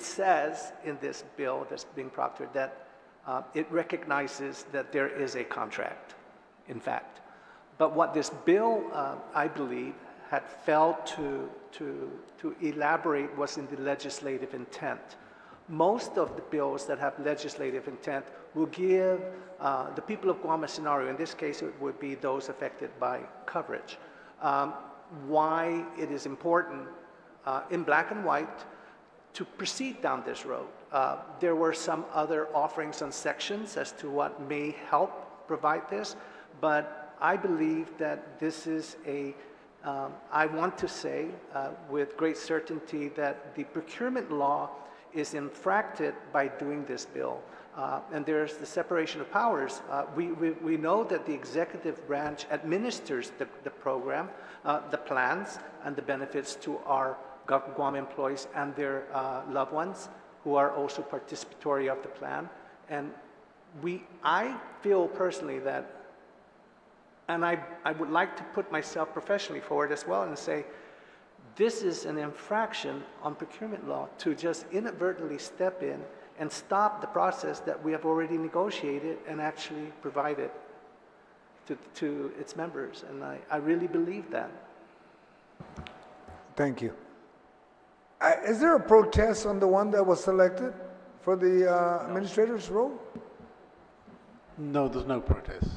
says in this bill that's being proctored that it recognizes that there is a contract, in fact. But what this bill, I believe, had failed to elaborate was in the legislative intent. Most of the bills that have legislative intent will give the people of Guam a scenario. In this case, it would be those affected by coverage. Why it is important in black and white to proceed down this road. There were some other offerings on sections as to what may help provide this, but I believe that this is I want to say with great certainty that the procurement law is infracted by doing this bill. And there's the separation of powers. We know that the executive branch administers the program, the plans, and the benefits to our Guam employees and their loved ones who are also participatory of the plan. And I feel personally that, and I would like to put myself professionally forward as well and say, this is an infraction on procurement law to just inadvertently step in and stop the process that we have already negotiated and actually provided to its members. And I really believe that. Thank you. Is there a protest on the one that was selected for the administrator's role? No, there's no protest.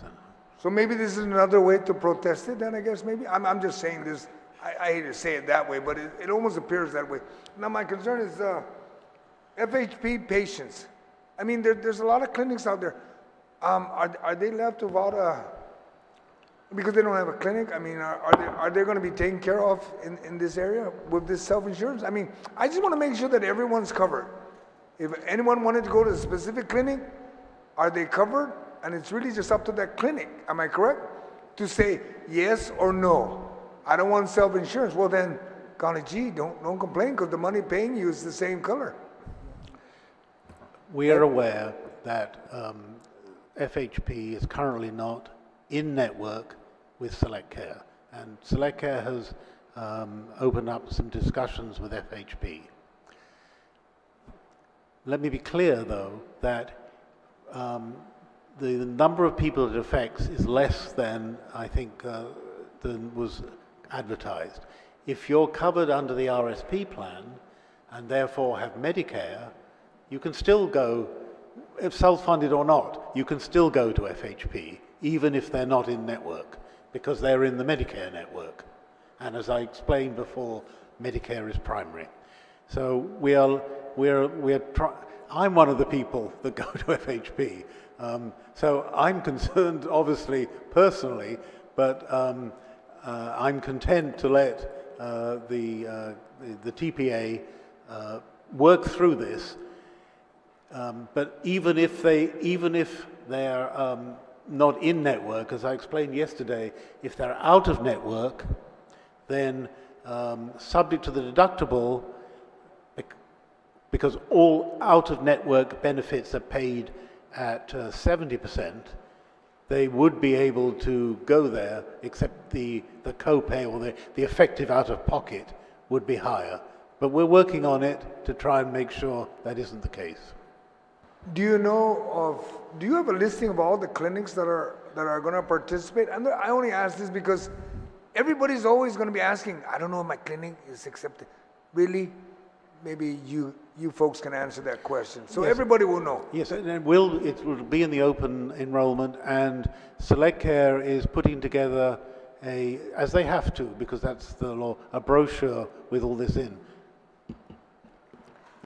So maybe this is another way to protest it, then I guess maybe? I'm just saying this, I hate to say it that way, but it almost appears that way. Now my concern is FHP patients. I mean, there's a lot of clinics out there. Are they left without because they don't have a clinic? I mean, are they going to be taken care of in this area with this self-insurance? I mean, I just want to make sure that everyone's covered. If anyone wanted to go to a specific clinic, are they covered? And it's really just up to that clinic, am I correct? To say yes or no. I don't want self-insurance. Well then, golly gee, don't complain because the money paying you is the same color. We are aware that FHP is currently not in network with Select Care, and Select Care has opened up some discussions with FHP. Let me be clear, though, that the number of people it affects is less than, I think, than was advertised. If you're covered under the RSP plan and therefore have Medicare, you can still go, if self-funded or not, you can still go to FHP, even if they're not in network, because they're in the Medicare network. And as I explained before, Medicare is primary. So I'm one of the people that go to FHP. So I'm concerned, obviously, personally, but I'm content to let the TPA work through this. But even if they're not in network, as I explained yesterday, if they're out of network, then subject to the deductible, because all out-of-network benefits are paid at 70%, they would be able to go there, except the copay or the effective out-of-pocket would be higher. But we're working on it to try and make sure that isn't the case. Do you have a listing of all the clinics that are going to participate? And I only ask this because everybody's always going to be asking, I don't know if my clinic is accepted. Really? Maybe you folks can answer that question. So yes. Everybody will know. Yes, and it will be in the open enrollment, and Select Care is putting together as they have to, because that's the law, a brochure with all this in.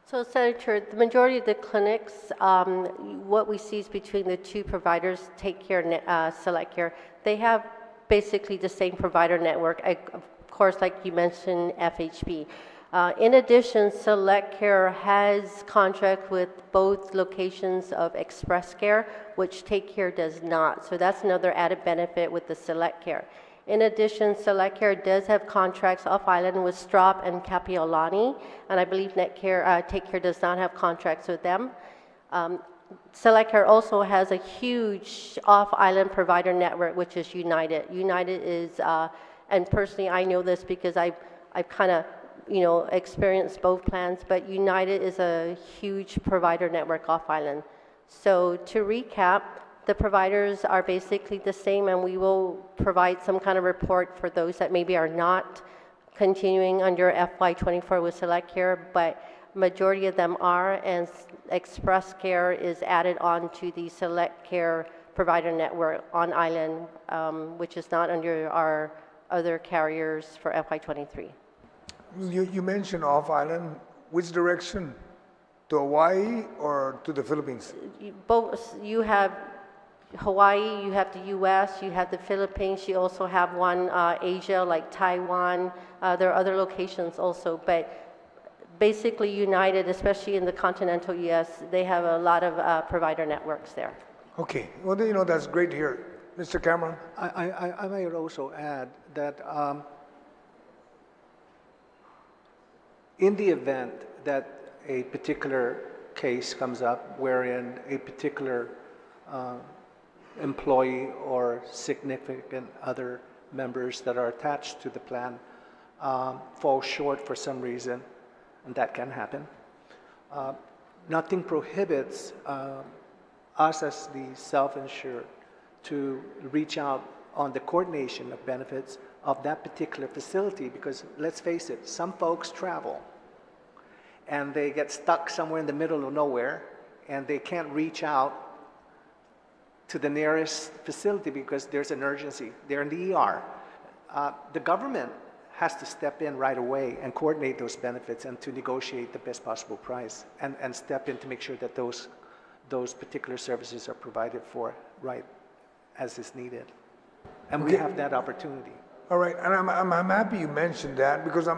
So, Senator, the majority of the clinics, what we see is between the two providers, Take Care and Select Care, they have basically the same provider network. Of course, like you mentioned, FHP. In addition, Select Care has contract with both locations of Express Care, which Take Care does not. So that's another added benefit with the Select Care. In addition, Select Care does have contracts off-island with Strop and Kapiolani, and I believe Take Care does not have contracts with them. Select Care also has a huge off-island provider network, which is United. United is, and personally I know this because I've kind of experienced both plans, but United is a huge provider network off-island. So to recap, the providers are basically the same, and we will provide some kind of report for those that maybe are not continuing under FY24 with Select Care, but majority of them are, and Express Care is added on to the Select Care provider network on island, which is not under our other carriers for FY23. You mentioned off-island. Which direction? To Hawaii or to the Philippines? Both. You have Hawaii, you have the U.S., you have the Philippines, you also have one Asia like Taiwan. There are other locations also, but basically United, especially in the continental U.S., they have a lot of provider networks there. Okay, well, then, that's great to hear. Mr. Cameron? I might also add that in the event that a particular case comes up wherein a particular employee or significant other members that are attached to the plan fall short for some reason, and that can happen, nothing prohibits us as the self-insured to reach out on the coordination of benefits of that particular facility, because let's face it, some folks travel and they get stuck somewhere in the middle of nowhere and they can't reach out to the nearest facility because there's an urgency. They're in the ER. The government has to step in right away and coordinate those benefits and to negotiate the best possible price and step in to make sure that those particular services are provided for right as is needed. And we have that opportunity. All right, and I'm happy you mentioned that because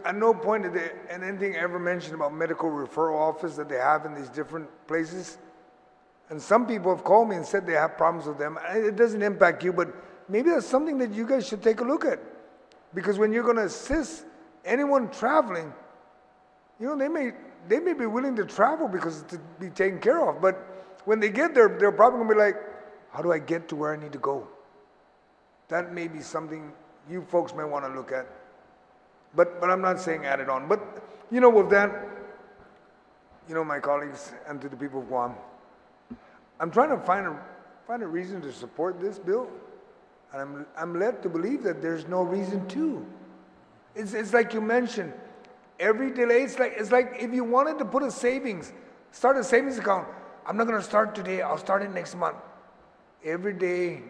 at no point did anything ever mentioned about medical referral office that they have in these different places. And some people have called me and said they have problems with them. It doesn't impact you, but maybe that's something that you guys should take a look at. Because when you're going to assist anyone traveling, they may be willing to travel because to be taken care of. But when they get there, they're probably going to be like, how do I get to where I need to go? That may be something you folks may want to look at. But I'm not saying add it on. But, with that, my colleagues and to the people of Guam, I'm trying to find a reason to support this bill. And I'm led to believe that there's no reason to. It's like you mentioned, every delay, it's like if you wanted to start a savings account, I'm not going to start today, I'll start it next month. Every day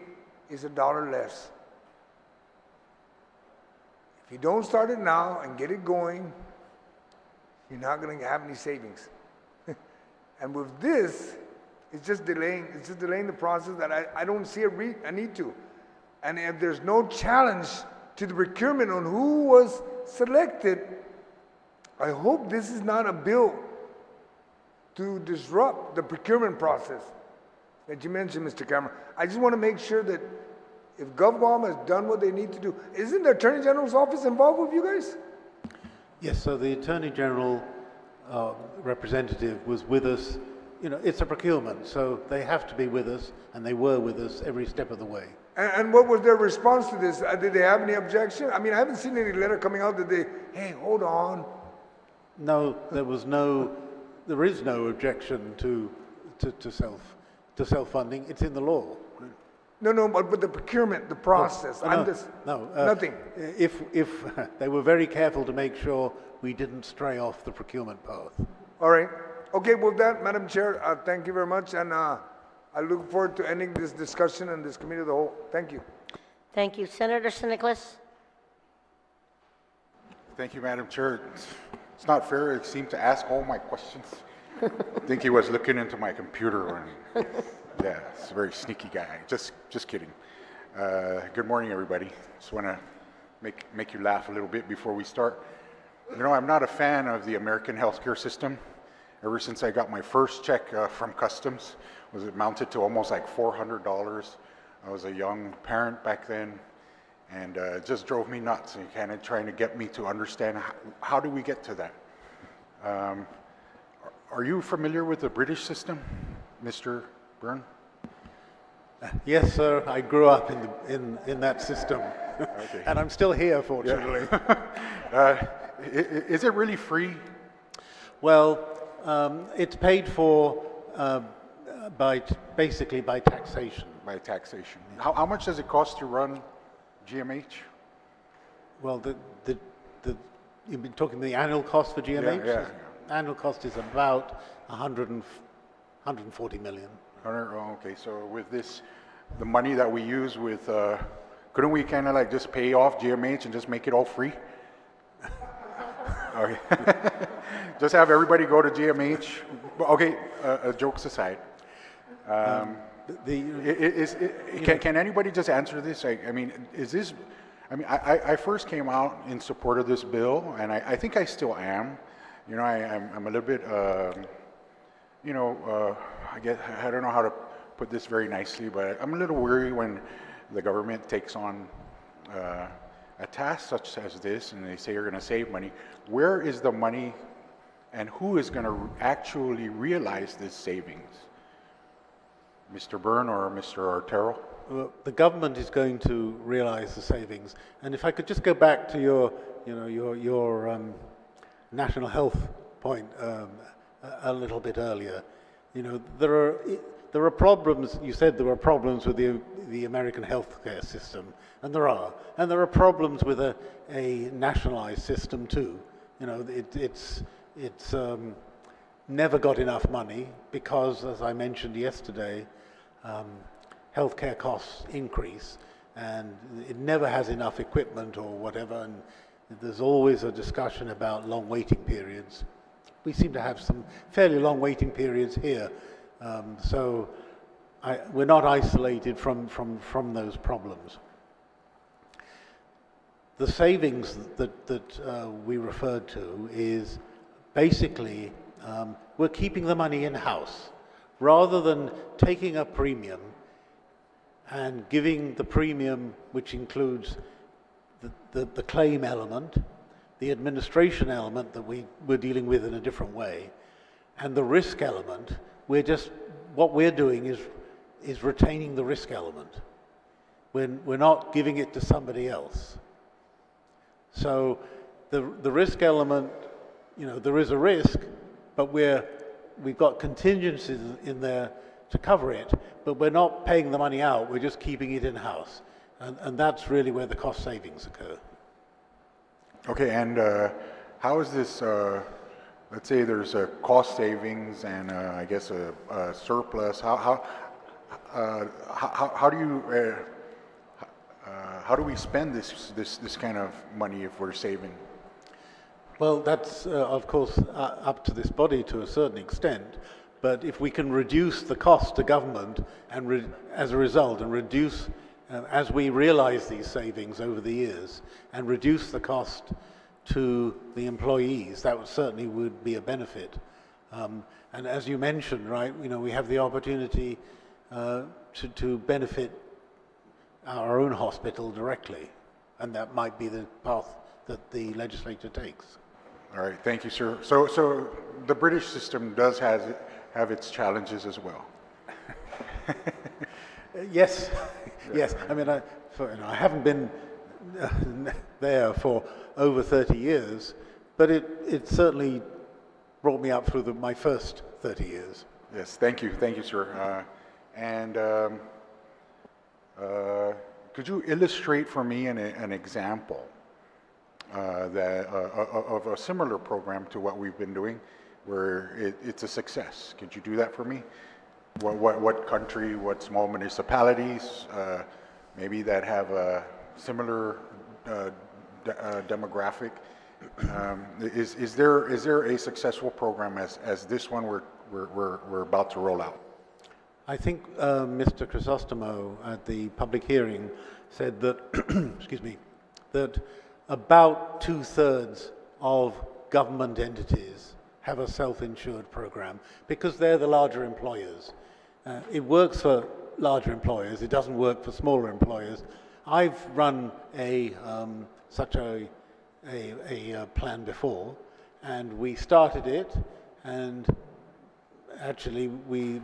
is $1 less. If you don't start it now and get it going, you're not going to have any savings. And with this, it's just delaying the process that I don't see a need to. And if there's no challenge to the procurement on who was selected, I hope this is not a bill to disrupt the procurement process that you mentioned, Mr. Cameron. I just want to make sure that if GovGuam has done what they need to do, isn't the Attorney General's office involved with you guys? Yes, so the Attorney General representative was with us. It's a procurement, so they have to be with us, and they were with us every step of the way. And what was their response to this? Did they have any objection? I mean, I haven't seen any letter coming out that hey, hold on. No, there is no objection to self-funding. It's in the law. No, but the procurement, the process. Nothing. If they were very careful to make sure we didn't stray off the procurement path. All right. Okay, with that, Madam Chair, thank you very much, and I look forward to ending this discussion and this committee of the whole. Thank you. Thank you. Senator Nicholas. Thank you, Madam Chair. It's not fair. He seemed to ask all my questions. I think he was looking into my computer. And, yeah, it's a very sneaky guy. Just kidding. Good morning, everybody. Just want to make you laugh a little bit before we start. I'm not a fan of the American healthcare system. Ever since I got my first check from Customs, it mounted to almost like $400. I was a young parent back then, and it just drove me nuts and kind of trying to get me to understand how do we get to that. Are you familiar with the British system, Mr. Byrne? Yes, sir. I grew up in that system, okay. And I'm still here, fortunately. Yeah. Is it really free? Well, it's paid for basically by taxation. By taxation. How much does it cost to run GMH? Well, you've been talking the annual cost for GMH? Yeah. Annual cost is about 140 million. Okay, so with the money that we use with, couldn't we kind of like just pay off GMH and just make it all free? Okay. Just have everybody go to GMH. Okay, jokes aside. Can anybody just answer this? I mean, I mean, I first came out in support of this bill, and I think I still am. You know, I'm a little bit, I guess, I don't know how to put this very nicely, but I'm a little weary when the government takes on a task such as this, and they say you're going to save money. Where is the money, and who is going to actually realize this savings? Mr. Byrne or Mr. Artero? Well, the government is going to realize the savings. And if I could just go back to your national health point a little bit earlier. You know, there are problems. You said there were problems with the American healthcare system, and there are. And there are problems with a nationalized system too. You know, it's never got enough money because, as I mentioned yesterday, healthcare costs increase, and it never has enough equipment or whatever, and there's always a discussion about long waiting periods. We seem to have some fairly long waiting periods here, so we're not isolated from those problems. The savings that we referred to is basically we're keeping the money in-house rather than taking a premium and giving the premium, which includes the claim element, the administration element that we're dealing with in a different way, and the risk element. What we're doing is retaining the risk element. We're not giving it to somebody else. So the risk element, you know, there is a risk, but we've got contingencies in there to cover it, but we're not paying the money out, we're just keeping it in-house. And that's really where the cost savings occur. Okay, and how is this, let's say there's a cost savings and I guess a surplus, how do we spend this kind of money if we're saving? Well, that's of course up to this body to a certain extent, but if we can reduce the cost to government and as a result, and reduce as we realize these savings over the years and reduce the cost to the employees, that certainly would be a benefit. And as you mentioned, right, you know, we have the opportunity to benefit our own hospital directly, and that might be the path that the legislature takes. All right, thank you, sir. So the British system does have its challenges as well. Yes, yes. I mean, I haven't been there for over 30 years, but it certainly brought me up through my first 30 years. Yes, thank you, sir. Could you illustrate for me an example of a similar program to what we've been doing, where it's a success? Could you do that for me? What country, what small municipalities, maybe that have a similar demographic? Is there a successful program as this one we're about to roll out? I think Mr. Crisostomo at the public hearing said that, excuse me, that about 2/3 of government entities have a self-insured program because they're the larger employers. It works for larger employers. It doesn't work for smaller employers. I've run such a plan before, and we started it, and actually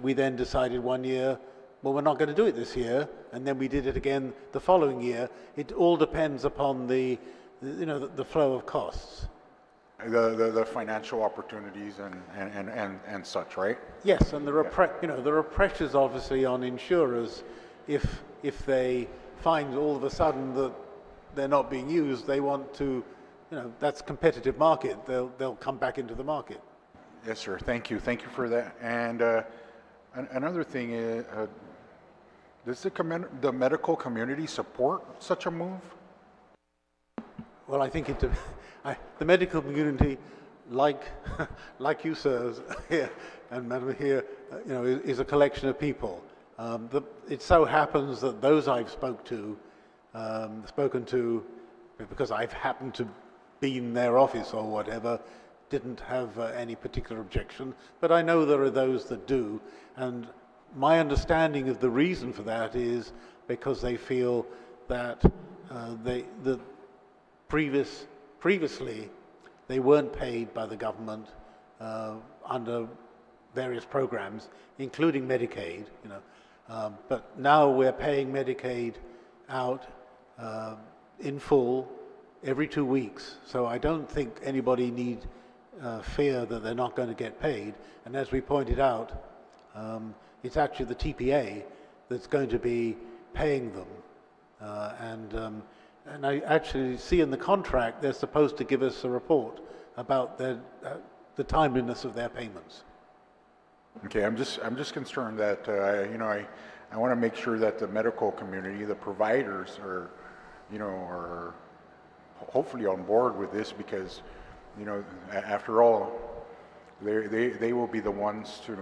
we then decided one year, well, we're not going to do it this year, and then we did it again the following year. It all depends upon the flow of costs. The financial opportunities and such, right? Yes, and there are pressures obviously on insurers if they find all of a sudden that they're not being used, they want to, that's competitive market. They'll come back into the market. Yes, sir. Thank you for that. And another thing is, does the medical community support such a move? Well, I think the medical community, like you, sirs, here and madam here, is a collection of people. It so happens that those I've spoken to because I've happened to be in their office or whatever, didn't have any particular objection, but I know there are those that do, and my understanding of the reason for that is because they feel that previously they weren't paid by the government under various programs, including Medicaid, but now we're paying Medicaid out in full every 2 weeks. So I don't think anybody need fear that they're not going to get paid. And as we pointed out, it's actually the TPA that's going to be paying them. And I actually see in the contract they're supposed to give us a report about the timeliness of their payments. Okay, I'm just concerned that I want to make sure that the medical community, the providers, are hopefully on board with this, because after all, they will be the ones to,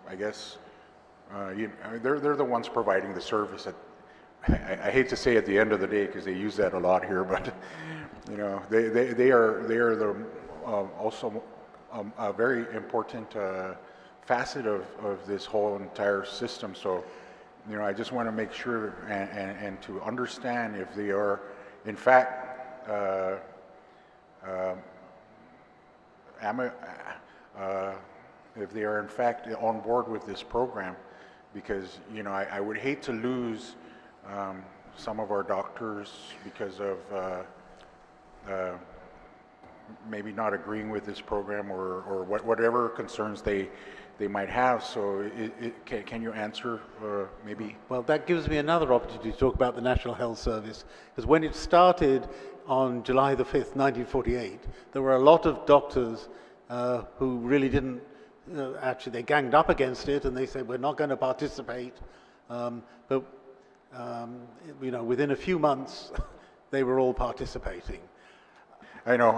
I guess, they're the ones providing the service. I hate to say at the end of the day, because they use that a lot here, but they are the also a very important facet of this whole entire system. So I just want to make sure and to understand if they are in fact if they are in fact on board with this program, because I would hate to lose some of our doctors because of maybe not agreeing with this program or whatever concerns they might have. So can you answer maybe? Well, that gives me another opportunity to talk about the National Health Service, because when it started on July the 5th, 1948, there were a lot of doctors who really didn't, actually they ganged up against it and they said, we're not going to participate. But within a few months, they were all participating. I know.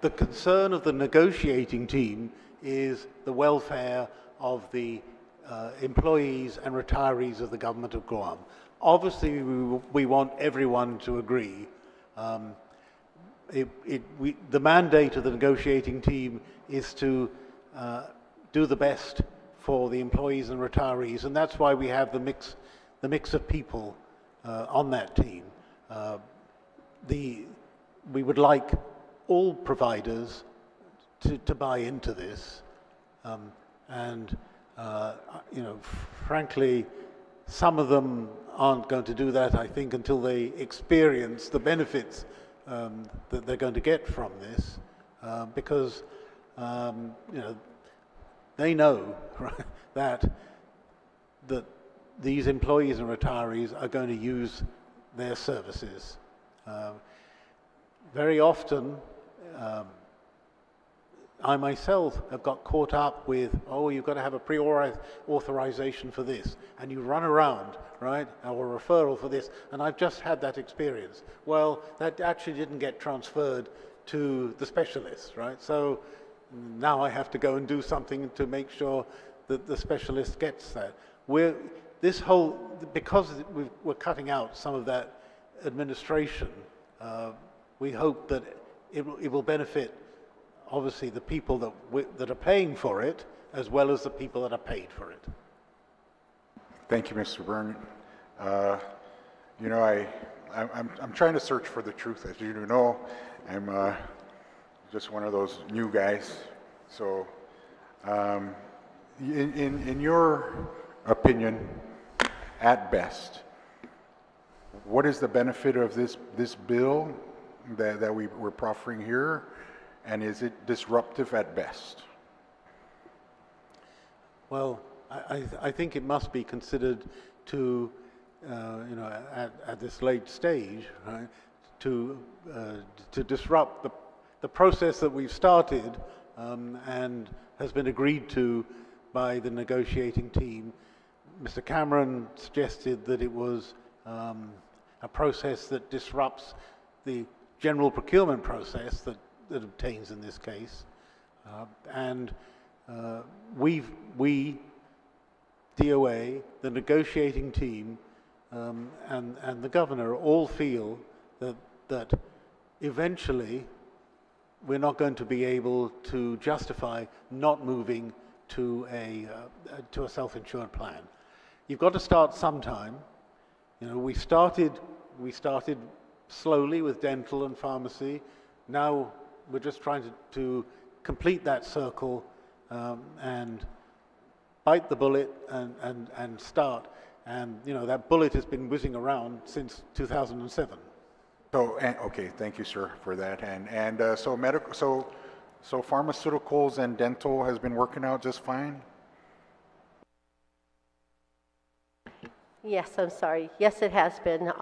The concern of the negotiating team is the welfare of the employees and retirees of the government of Guam. Obviously, we want everyone to agree. The mandate of the negotiating team is to do the best for the employees and retirees, and that's why we have the mix of people on that team. We would like all providers to buy into this, frankly, some of them aren't going to do that, I think, until they experience the benefits that they're going to get from this, because they know, right, that these employees and retirees are going to use their services. Very often, I myself have got caught up with, you've got to have a pre-authorization for this, and you run around, right, or a referral for this, and I've just had that experience. Well, that actually didn't get transferred to the specialist, right? So now I have to go and do something to make sure that the specialist gets that. Because we're cutting out some of that administration, we hope that it will benefit, obviously, the people that are paying for it, as well as the people that are paid for it. Thank you, Mr. Byrne. I'm trying to search for the truth, as you know. I'm just one of those new guys. So, in your opinion, at best, what is the benefit of this bill that we're proffering here, and is it disruptive at best? Well, I think it must be considered to, at this late stage, right, to disrupt the process that we've started and has been agreed to by the negotiating team. Mr. Cameron suggested that it was a process that disrupts the general procurement process that obtains in this case. We, DOA, the negotiating team, and the governor all feel that that eventually we're not going to be able to justify not moving to a self-insured plan. You've got to start sometime. You know, we started slowly with dental and pharmacy. Now we're just trying to complete that circle and bite the bullet and start. And you know, that bullet has been whizzing around since 2007. So, okay, thank you, sir, for that. So pharmaceuticals and dental has been working out just fine? Yes, I'm sorry. Yes, it has been.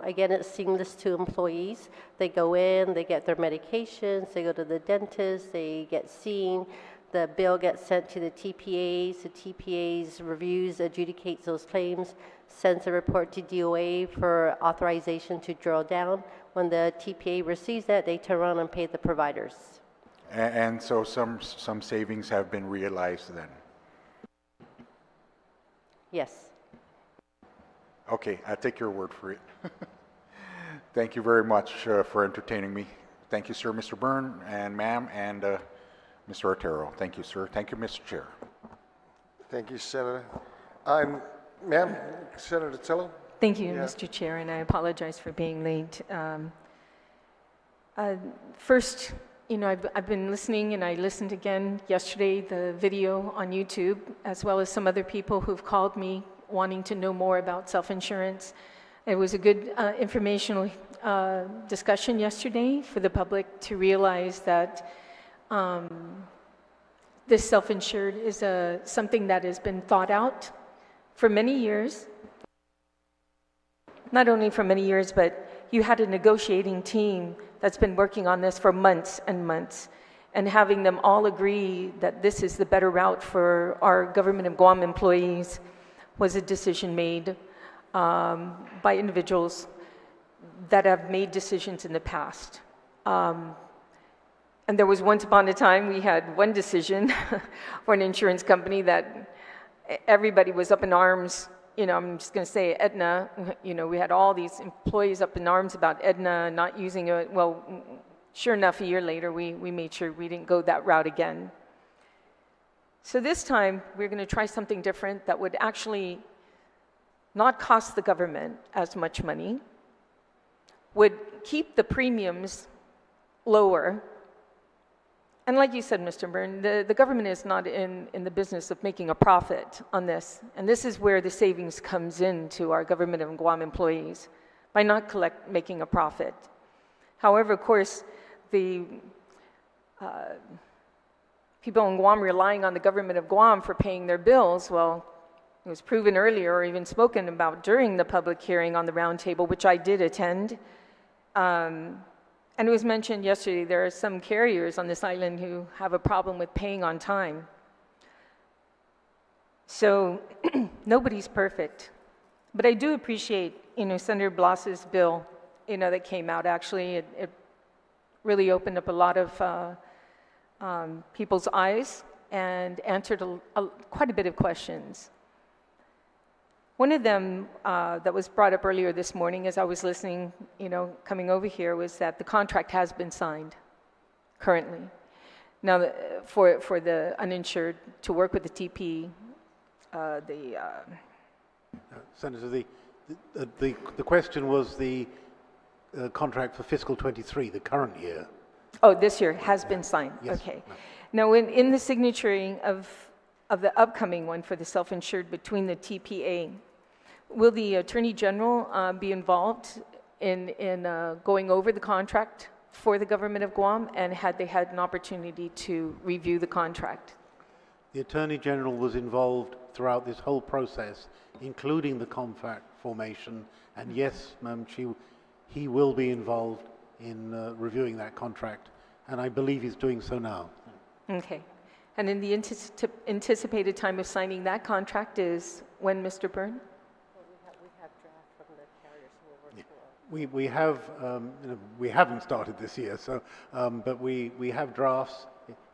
Again, it's seamless to employees. They go in, they get their medications, they go to the dentist, they get seen. The bill gets sent to the TPAs. The TPAs reviews, adjudicates those claims, sends a report to DOA for authorization to drill down. When the TPA receives that, they turn around and pay the providers. And so some savings have been realized then? Yes. Okay, I take your word for it. Thank you very much for entertaining me. Thank you, sir, Mr. Byrne, and ma'am, and Mr. Otero. Thank you, sir. Thank you, Mr. Chair. Thank you, Senator. Ma'am, Senator Tillo? Thank you, Mr. Chair, and I apologize for being late. First, you know, I've been listening, and I listened again yesterday, the video on YouTube, as well as some other people who've called me wanting to know more about self-insurance. It was a good informational discussion yesterday for the public to realize that this self-insured is something that has been thought out for many years. Not only for many years, but you had a negotiating team that's been working on this for months and months, and having them all agree that this is the better route for our government of Guam employees was a decision made by individuals that have made decisions in the past. And there was once upon a time we had one decision for an insurance company that everybody was up in arms. You know, I'm just going to say Aetna. You know, we had all these employees up in arms about Aetna not using it. Well, sure enough, a year later, we made sure we didn't go that route again. So this time, we're going to try something different that would actually not cost the government as much money, would keep the premiums lower. And like you said, Mr. Byrne, the government is not in the business of making a profit on this. And this is where the savings comes in to our government of Guam employees, by not making a profit. However, of course, the people in Guam relying on the government of Guam for paying their bills, well, it was proven earlier or even spoken about during the public hearing on the roundtable, which I did attend. And it was mentioned yesterday, there are some carriers on this island who have a problem with paying on time. So nobody's perfect. But I do appreciate, you know, Senator Blas's bill, you know, that came out. Actually, it really opened up a lot of people's eyes and answered quite a bit of questions. One of them that was brought up earlier this morning as I was listening, you know, coming over here, was that the contract has been signed currently. Now, for the uninsured to work with the TP, Senator, the question was the contract for fiscal 23, the current year. Oh, this year has been signed. Yes. Okay. Now, in the signaturing of the upcoming one for the self-insured between the TPA, will the Attorney General be involved in going over the contract for the government of Guam, and had they had an opportunity to review the contract? The Attorney General was involved throughout this whole process, including the contract formation, and yes, ma'am, he will be involved in reviewing that contract, and I believe he's doing so now. Okay. And in the anticipated time of signing that contract is when, Mr. Byrne? Well, we have draft from the carriers who will work for. We have, you know, we haven't started this year, so, but we have drafts.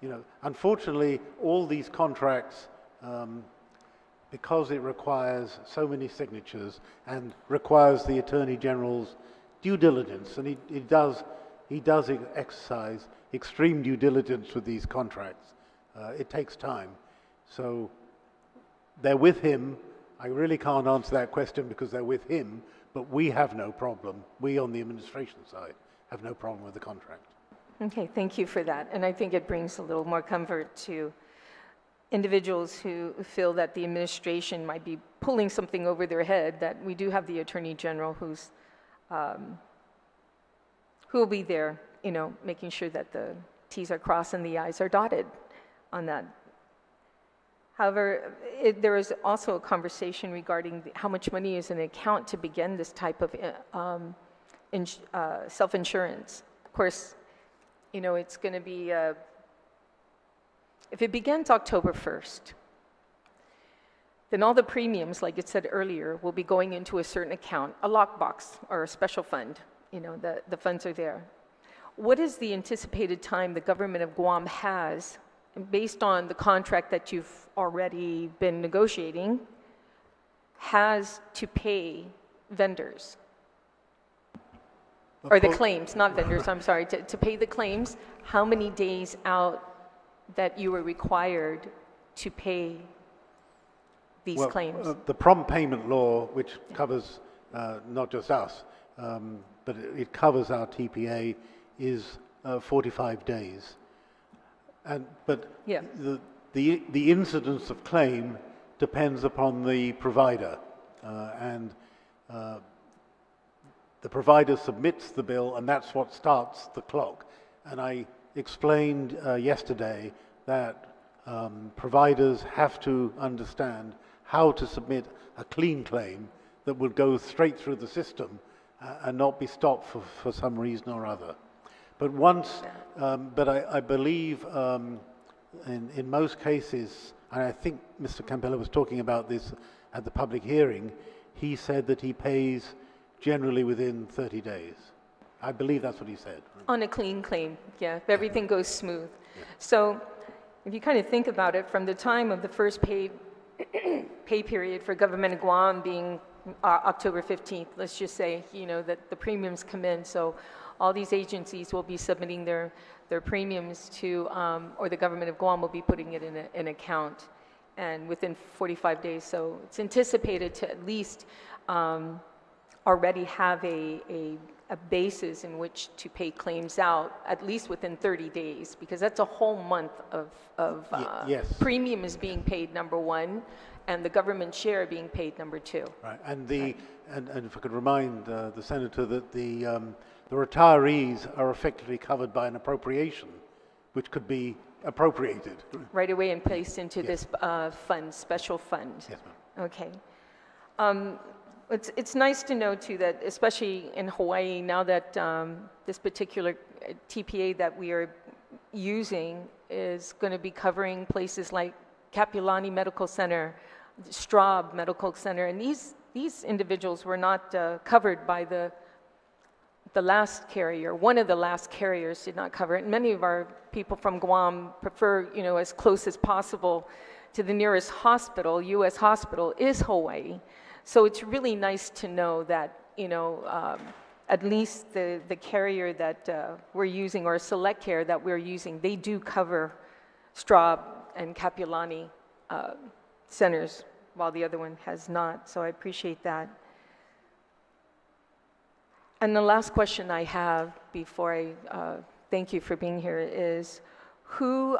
You know, unfortunately, all these contracts, because it requires so many signatures and requires the Attorney General's due diligence, and he does exercise extreme due diligence with these contracts. It takes time. So they're with him. I really can't answer that question because they're with him, but we have no problem. We on the administration side have no problem with the contract. Okay, thank you for that. And I think it brings a little more comfort to individuals who feel that the administration might be pulling something over their head, that we do have the Attorney General who will be there, making sure that the T's are crossed and the I's are dotted on that. However, there is also a conversation regarding how much money is in an account to begin this type of self-insurance. Of course, it's going to be, if it begins October 1st, then all the premiums, like it said earlier, will be going into a certain account, a lockbox or a special fund. The funds are there. What is the anticipated time the government of Guam has, based on the contract that you've already been negotiating, has to pay vendors? Or the claims, not vendors, I'm sorry, to pay the claims, how many days out that you were required to pay these claims? The prompt payment law, which covers not just us, but it covers our TPA, is 45 days. But yeah. the incidence of claim depends upon the provider, and the provider submits the bill, and that's what starts the clock. And I explained yesterday that providers have to understand how to submit a clean claim that would go straight through the system and not be stopped for some reason or other. But I believe in most cases, and I think Mr. Campbell was talking about this at the public hearing, he said that he pays generally within 30 days. I believe that's what he said. On a clean claim, yeah, if everything goes smooth. Yeah. So if you kind of think about it, from the time of the first pay period for government of Guam being October 15th, let's just say, that the premiums come in, so all these agencies will be submitting their premiums to, or the government of Guam will be putting it in an account, and within 45 days. So it's anticipated to at least already have a basis in which to pay claims out, at least within 30 days, because that's a whole month of yes. Premium is being paid, number one, and the government share being paid, number two. Right, and if I could remind the Senator that the retirees are effectively covered by an appropriation, which could be appropriated. Right away and placed into yes. this fund, special fund. Yes, ma'am. Okay. It's nice to know, too, that especially in Hawaii, now that this particular TPA that we are using is going to be covering places like Kapulani Medical Center, Straub Medical Center, and these individuals were not covered by the last carrier. One of the last carriers did not cover it. And many of our people from Guam prefer, as close as possible to the nearest hospital, U.S. hospital, is Hawaii. So it's really nice to know that, at least the carrier that we're using, or Select Care that we're using, they do cover Straub and Kapulani centers, while the other one has not. So I appreciate that. And the last question I have before I thank you for being here is, who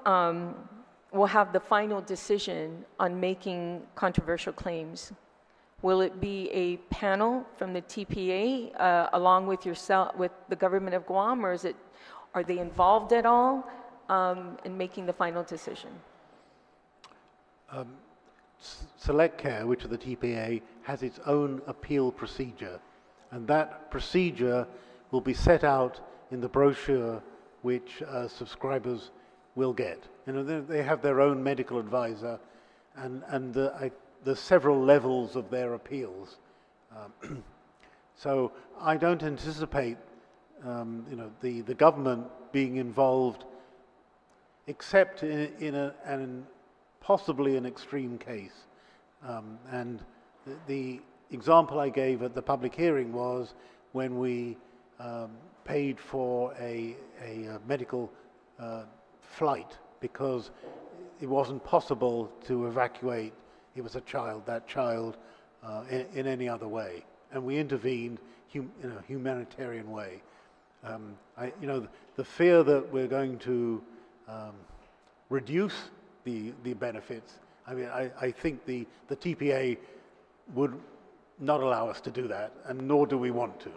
will have the final decision on making controversial claims? Will it be a panel from the TPA along with yourself, with the government of Guam, or are they involved at all in making the final decision? Select Care, which is the TPA, has its own appeal procedure, and that procedure will be set out in the brochure which subscribers will get. They have their own medical advisor, and there's several levels of their appeals. So I don't anticipate the government being involved, except in possibly an extreme case. And the example I gave at the public hearing was when we paid for a medical flight because it wasn't possible to evacuate. It was a child, that child, in any other way, and we intervened in a humanitarian way. The fear that we're going to reduce the benefits. I mean, I think the TPA would not allow us to do that, and nor do we want to.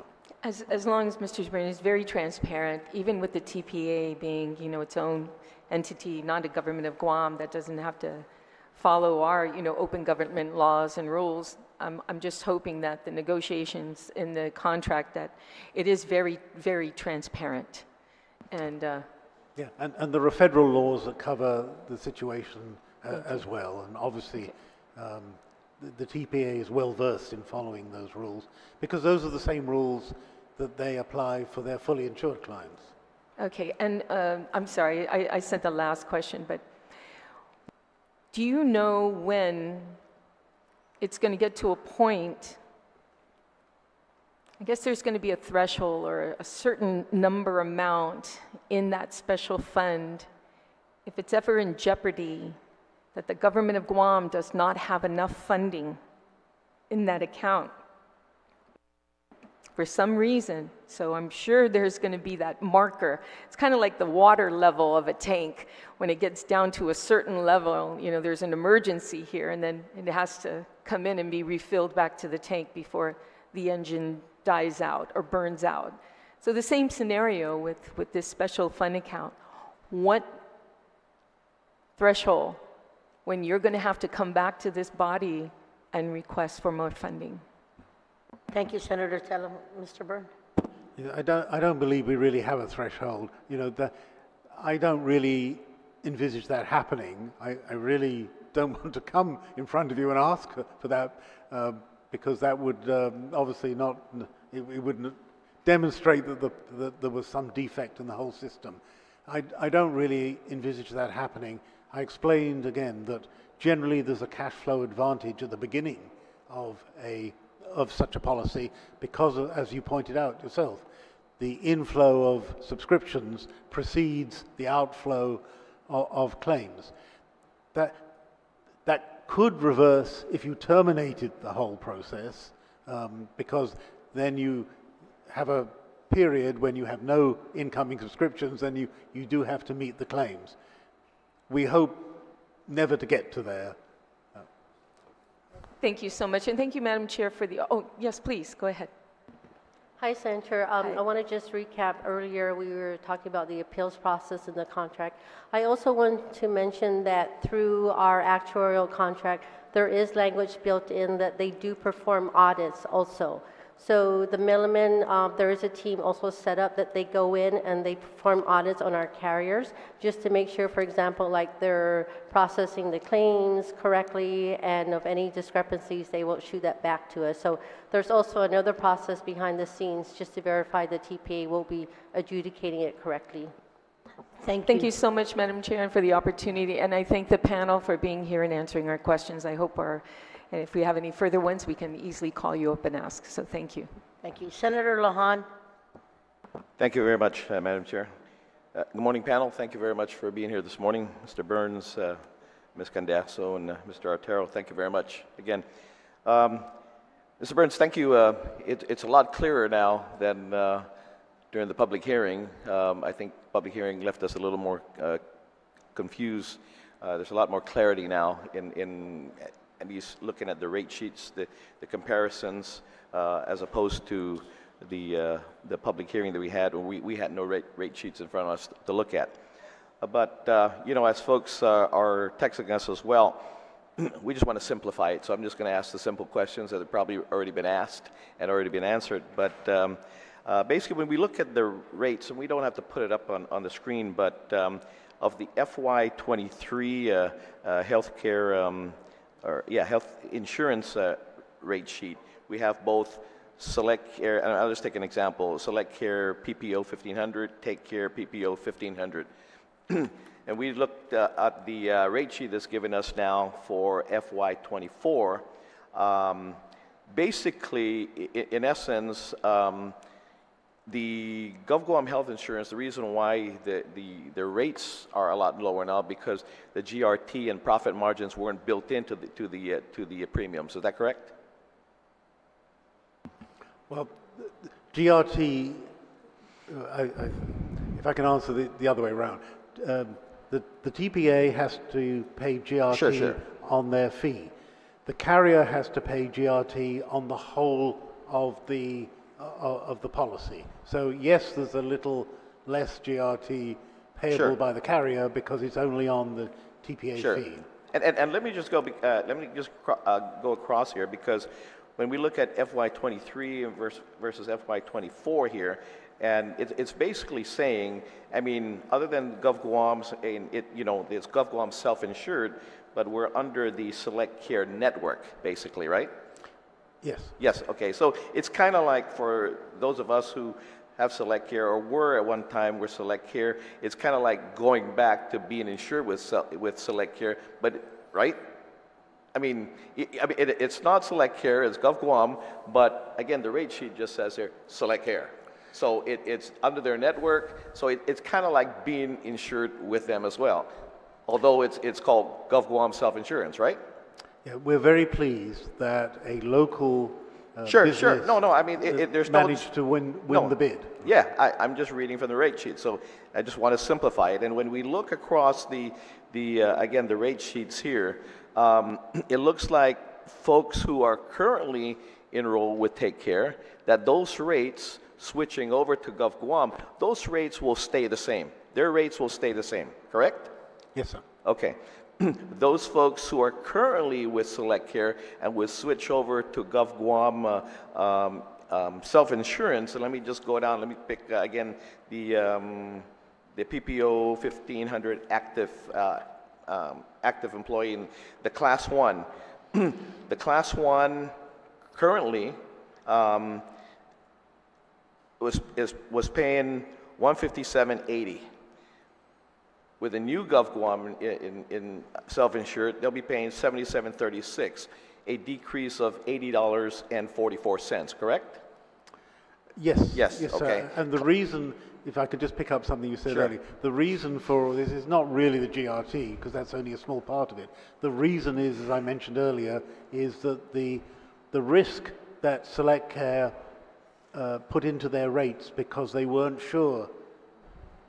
As long as Mr. Jibrin is very transparent, even with the TPA being, its own entity, not a government of Guam that doesn't have to follow our, open government laws and rules. I'm just hoping that the negotiations in the contract, that it is very, very transparent. And yeah, and there are federal laws that cover the situation as well, and obviously the TPA is well versed in following those rules because those are the same rules that they apply for their fully insured clients. Okay, and I'm sorry, I sent the last question, but do you know when it's going to get to a point, I guess there's going to be a threshold or a certain number amount in that special fund, if it's ever in jeopardy, that the government of Guam does not have enough funding in that account for some reason. So I'm sure there's going to be that marker. It's kind of like the water level of a tank. When it gets down to a certain level, there's an emergency here, and then it has to come in and be refilled back to the tank before the engine dies out or burns out. So the same scenario with this special fund account. What threshold when you're going to have to come back to this body and request for more funding? Thank you, Senator Tello. Mr. Byrne? I don't believe we really have a threshold. I don't really envisage that happening. I really don't want to come in front of you and ask for that because that would obviously not, it wouldn't demonstrate that there was some defect in the whole system. I don't really envisage that happening. I explained again that generally there's a cash flow advantage at the beginning of such a policy because, as you pointed out yourself, the inflow of subscriptions precedes the outflow of claims. That could reverse if you terminated the whole process, because then you have a period when you have no incoming subscriptions and you do have to meet the claims. We hope never to get to there. Thank you so much, and thank you, Madam Chair, for the, oh, yes, please, go ahead. Hi, Senator. I want to just recap. Earlier, we were talking about the appeals process in the contract. I also want to mention that through our actuarial contract, there is language built in that they do perform audits also. So the Milliman, there is a team also set up that they go in and they perform audits on our carriers just to make sure, for example, like they're processing the claims correctly, and of any discrepancies, they will shoot that back to us. So there's also another process behind the scenes just to verify the TPA will be adjudicating it correctly. Thank you so much, Madam Chair, and for the opportunity. And I thank the panel for being here and answering our questions. I hope and if we have any further ones, we can easily call you up and ask. So thank you. Thank you. Senator Lahan? Thank you very much, Madam Chair. Good morning, panel. Thank you very much for being here this morning. Mr. Burns, Ms. Candazo, and Mr. Artero, thank you very much again. Mr. Burns, thank you. It's a lot clearer now than during the public hearing. I think public hearing left us a little more confused. There's a lot more clarity now in and he's looking at the rate sheets, the comparisons, as opposed to the public hearing that we had, where we had no rate sheets in front of us to look at. But as folks are texting us as well, we just want to simplify it. So I'm just going to ask the simple questions that have probably already been asked and already been answered. But basically, when we look at the rates, and we don't have to put it up on the screen, but of the FY23 healthcare health insurance rate sheet, we have both Select Care, and I'll just take an example, Select Care PPO 1500, Take Care PPO 1500. And we looked at the rate sheet that's given us now for FY24. Basically, in essence, the Gov Guam health insurance, the reason why the rates are a lot lower now because the GRT and profit margins weren't built into the premiums. Is that correct? Well, GRT, if I can answer the other way around, the TPA has to pay GRT Sure. on their fee. The carrier has to pay GRT on the whole of the policy. So yes, there's a little less GRT payable Sure. by the carrier because it's only on the TPA Sure. fee. And let me just go across here because when we look at FY23 versus FY24 here, and it's basically saying, I mean, other than Gov Guam's, it's Gov Guam self-insured, but we're under the Select Care network, basically, right? Yes. Yes, okay. So it's kind of like for those of us who have Select Care or were at one time with Select Care, it's kind of like going back to being insured with Select Care, but, right? I mean, it's not Select Care, it's Gov Guam, but again, the rate sheet just says there, Select Care. So it's under their network, so it's kind of like being insured with them as well. Although it's called Gov Guam Self-Insurance, right? Yeah, we're very pleased that a local Sure. business No, I mean, there's managed to win the bid. Yeah, I'm just reading from the rate sheet, so I just want to simplify it. And when we look across the rate sheets here, it looks like folks who are currently enrolled with Take Care, that those rates switching over to Gov Guam, those rates will stay the same. Their rates will stay the same, correct? Yes, sir. Okay. Those folks who are currently with Select Care and will switch over to Gov Guam self-insurance, and let me just go down, let me pick again the PPO 1500 active employee in the Class 1. The Class 1 currently was paying $157.80. With the new Gov Guam in self-insured, they'll be paying $77.36, a decrease of $80.44, correct? Yes. Yes, okay. Sir. And the reason, if I could just pick up something you said Sure. earlier, the reason for this is not really the GRT, because that's only a small part of it. The reason is, as I mentioned earlier, is that the risk that Select Care put into their rates because they weren't sure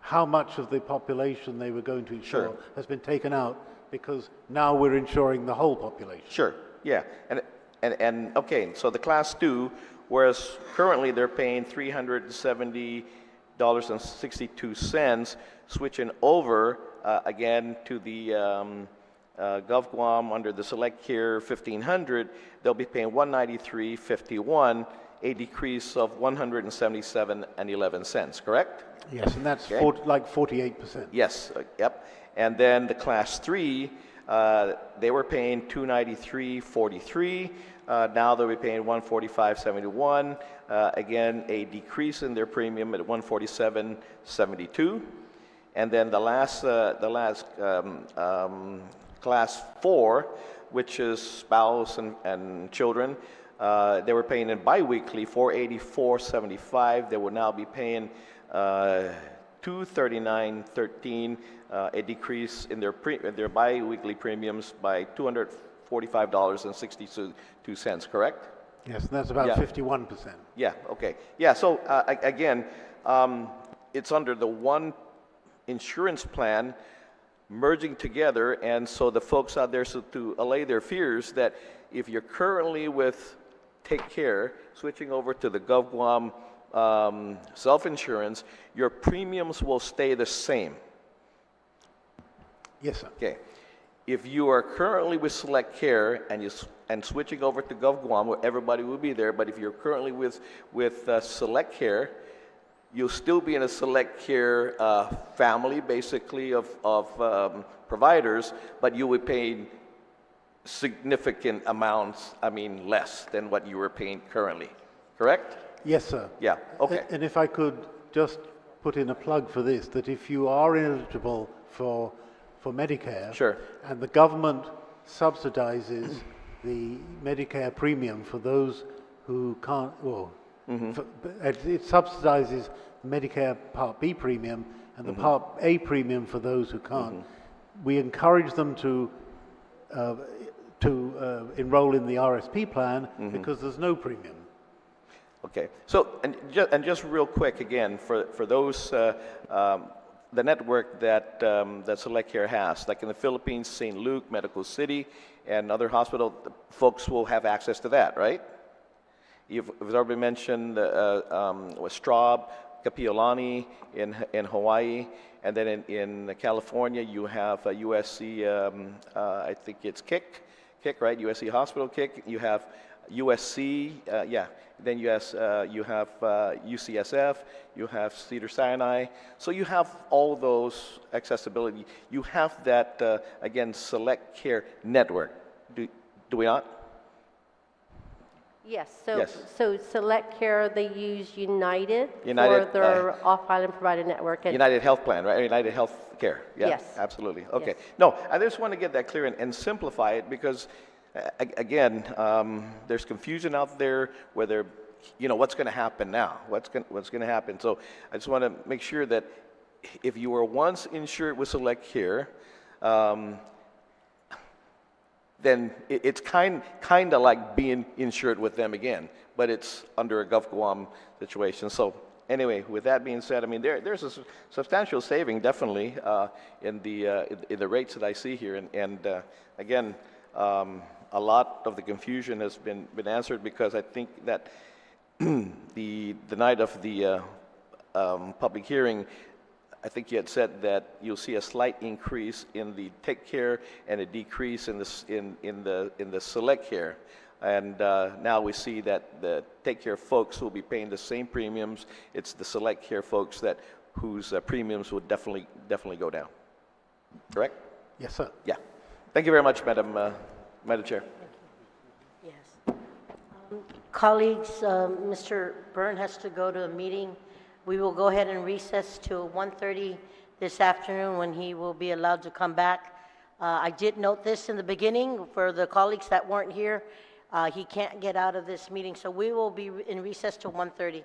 how much of the population they were going to insure Sure. has been taken out because now we're insuring the whole population. Sure, yeah. And okay, so the Class 2, whereas currently they're paying $370.62, switching over again to the Gov Guam under the Select Care 1500, they'll be paying $193.51, a decrease of $177.11, correct? Yes, and that's Okay. like 48%. Yes, yep. And then the Class 3, they were paying $293.43. Now they'll be paying $145.71. Again, a decrease in their premium at $147.72. And then the last Class 4, which is spouse and children, they were paying in biweekly $484.75. They will now be paying $239.13, a decrease in their biweekly premiums by $245.62, correct? Yes, and that's about Yeah. 51%. Yeah, okay. Yeah, so again, it's under the one insurance plan merging together, and so the folks out there, so to allay their fears that if you're currently with Take Care, switching over to the Gov Guam self-insurance, your premiums will stay the same. Yes, sir. Okay. If you are currently with Select Care and switching over to Gov Guam, where everybody will be there, but if you're currently with Select Care, you'll still be in a Select Care family, basically, of providers, but you would pay significant amounts, less than what you were paying currently, correct? Yes, sir. Yeah, okay. And if I could just put in a plug for this, that if you are eligible for Medicare, Sure. and the government subsidizes the Medicare premium for those who can't, well, It subsidizes Medicare Part B premium and the Part A premium for those who can't. We encourage them to enroll in the RSP plan because there's no premium. Okay. So, and just real quick again, for those, the network that that Select Care has, like in the Philippines, St. Luke, Medical City, and other hospital, folks will have access to that, right? You've already mentioned Straub, Kapiolani in Hawaii, and then in California you have USC, I think it's KIC, right? USC Hospital KIC. You have USC, yeah. Then you have UCSF, you have Cedars-Sinai. So you have all those accessibility. You have that, again, Select Care network. Do we not? Yes, Yes. so Select Care, they use United United, for their off-island provider network. And United Health Plan, right? United Health Care. Yeah, Yes. absolutely. Okay. Yes. No, I just want to get that clear and simplify it because, again, there's confusion out there whether, you know, what's going to happen now? What's going to happen? So I just want to make sure that if you were once insured with Select Care, then it's kind of like being insured with them again, but it's under a Gulf Guam situation. So anyway, with that being said, I mean there's a substantial saving definitely in the rates that I see here, and again, a lot of the confusion has been answered because I think that the night of the public hearing, I think you had said that you'll see a slight increase in the Take Care and a decrease in the Select Care, and now we see that the Take Care folks will be paying the same premiums. It's the Select Care folks whose premiums would definitely go down. Correct? Yes, sir. Yeah. Thank you very much, Madam Chair. Yes. Colleagues, Mr. Byrne has to go to a meeting. We will go ahead and recess till 1:30 this afternoon when he will be allowed to come back. I did note this in the beginning for the colleagues that weren't here. He can't get out of this meeting, so we will be in recess till 1:30.